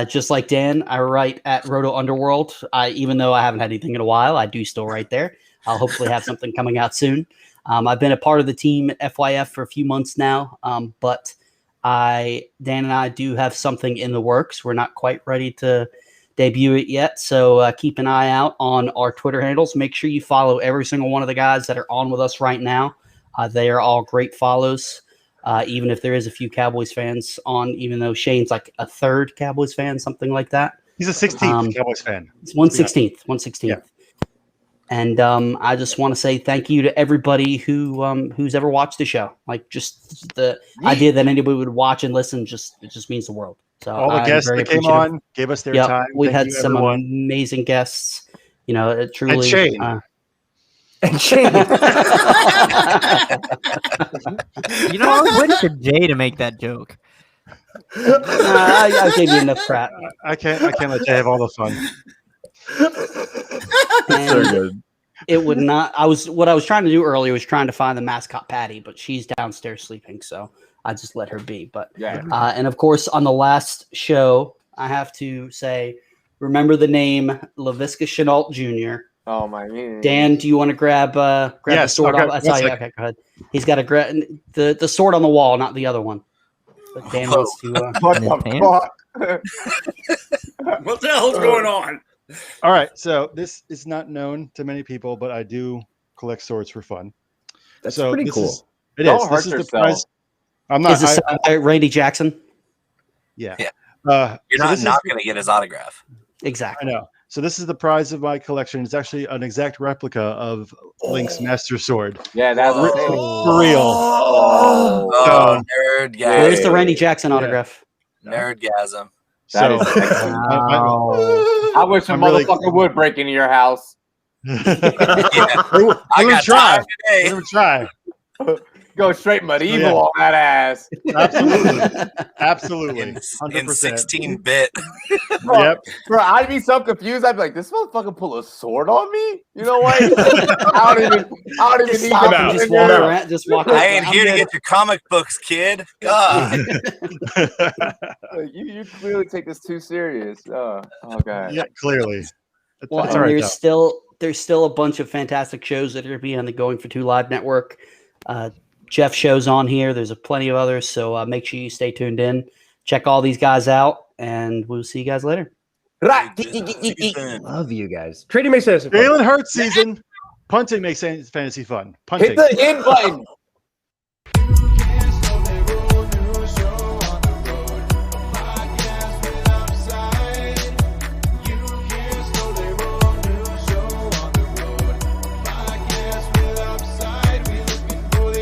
just like Dan, I write at Roto Underworld. Even though I haven't had anything in a while, I do still write there. I'll hopefully have something coming out soon. I've been a part of the team at FYF for a few months now, but Dan and I do have something in the works. We're not quite ready to debut it yet, so keep an eye out on our Twitter handles. Make sure you follow every single one of the guys that are on with us right now. They are all great follows. Even if there is a few Cowboys fans on, even though Shane's like a third Cowboys fan, something like that. He's a 16th Cowboys fan. It's 1/16th, 1/16th. Yeah. And I just want to say thank you to everybody who's ever watched the show. Like, just the idea that anybody would watch and listen, it just means the world. So all the guests that came on gave us their time. We had some amazing guests. It truly. And Shane. And Shane. I was waiting for Jay to make that joke. I gave you enough crap. I can't let Jay have all the fun. So good. It would not. What I was trying to do earlier was trying to find the mascot Patty, but she's downstairs sleeping, so I just let her be. But and of course, on the last show, I have to say, remember the name LaVisca Chenault Jr. Oh my God. Dan, do you want to grab the sword? I'll tell you. Okay, go ahead. He's got to grab the sword on the wall, not the other one. But Dan wants to. What the fuck? What the hell's going on? All right, so this is not known to many people, but I do collect swords for fun. That's pretty cool. Don't hurt This is the yourself. prize. I'm not. Is this Randy Jackson? Yeah. You're not going to get his autograph. Exactly. I know. So this is the prize of my collection. It's actually an exact replica of Link's Master Sword. Yeah, that's for real. Oh, nerdgasm. Where's the Randy Jackson autograph? Nerdgasm. I wish a motherfucker would break into your house. I got try. Today. We're try. Go straight medieval on that ass. Absolutely. In 100%. 16-bit. Yep. Bro, I'd be so confused. I'd be like, this motherfucker pull a sword on me? You know what? I don't even need just walk out. I ain't here to get your comic books, kid. God. You clearly take this too serious. Oh God. Yeah, clearly. Well, That's all right, there's still a bunch of fantastic shows that are going to be on the Going for Two Live network. Jeff shows on here. There's plenty of others, so make sure you stay tuned in. Check all these guys out, and we'll see you guys later. Love you guys. Trading makes sense. Jalen Hurts season. Punting makes fantasy fun. Punting. Hit the hit button.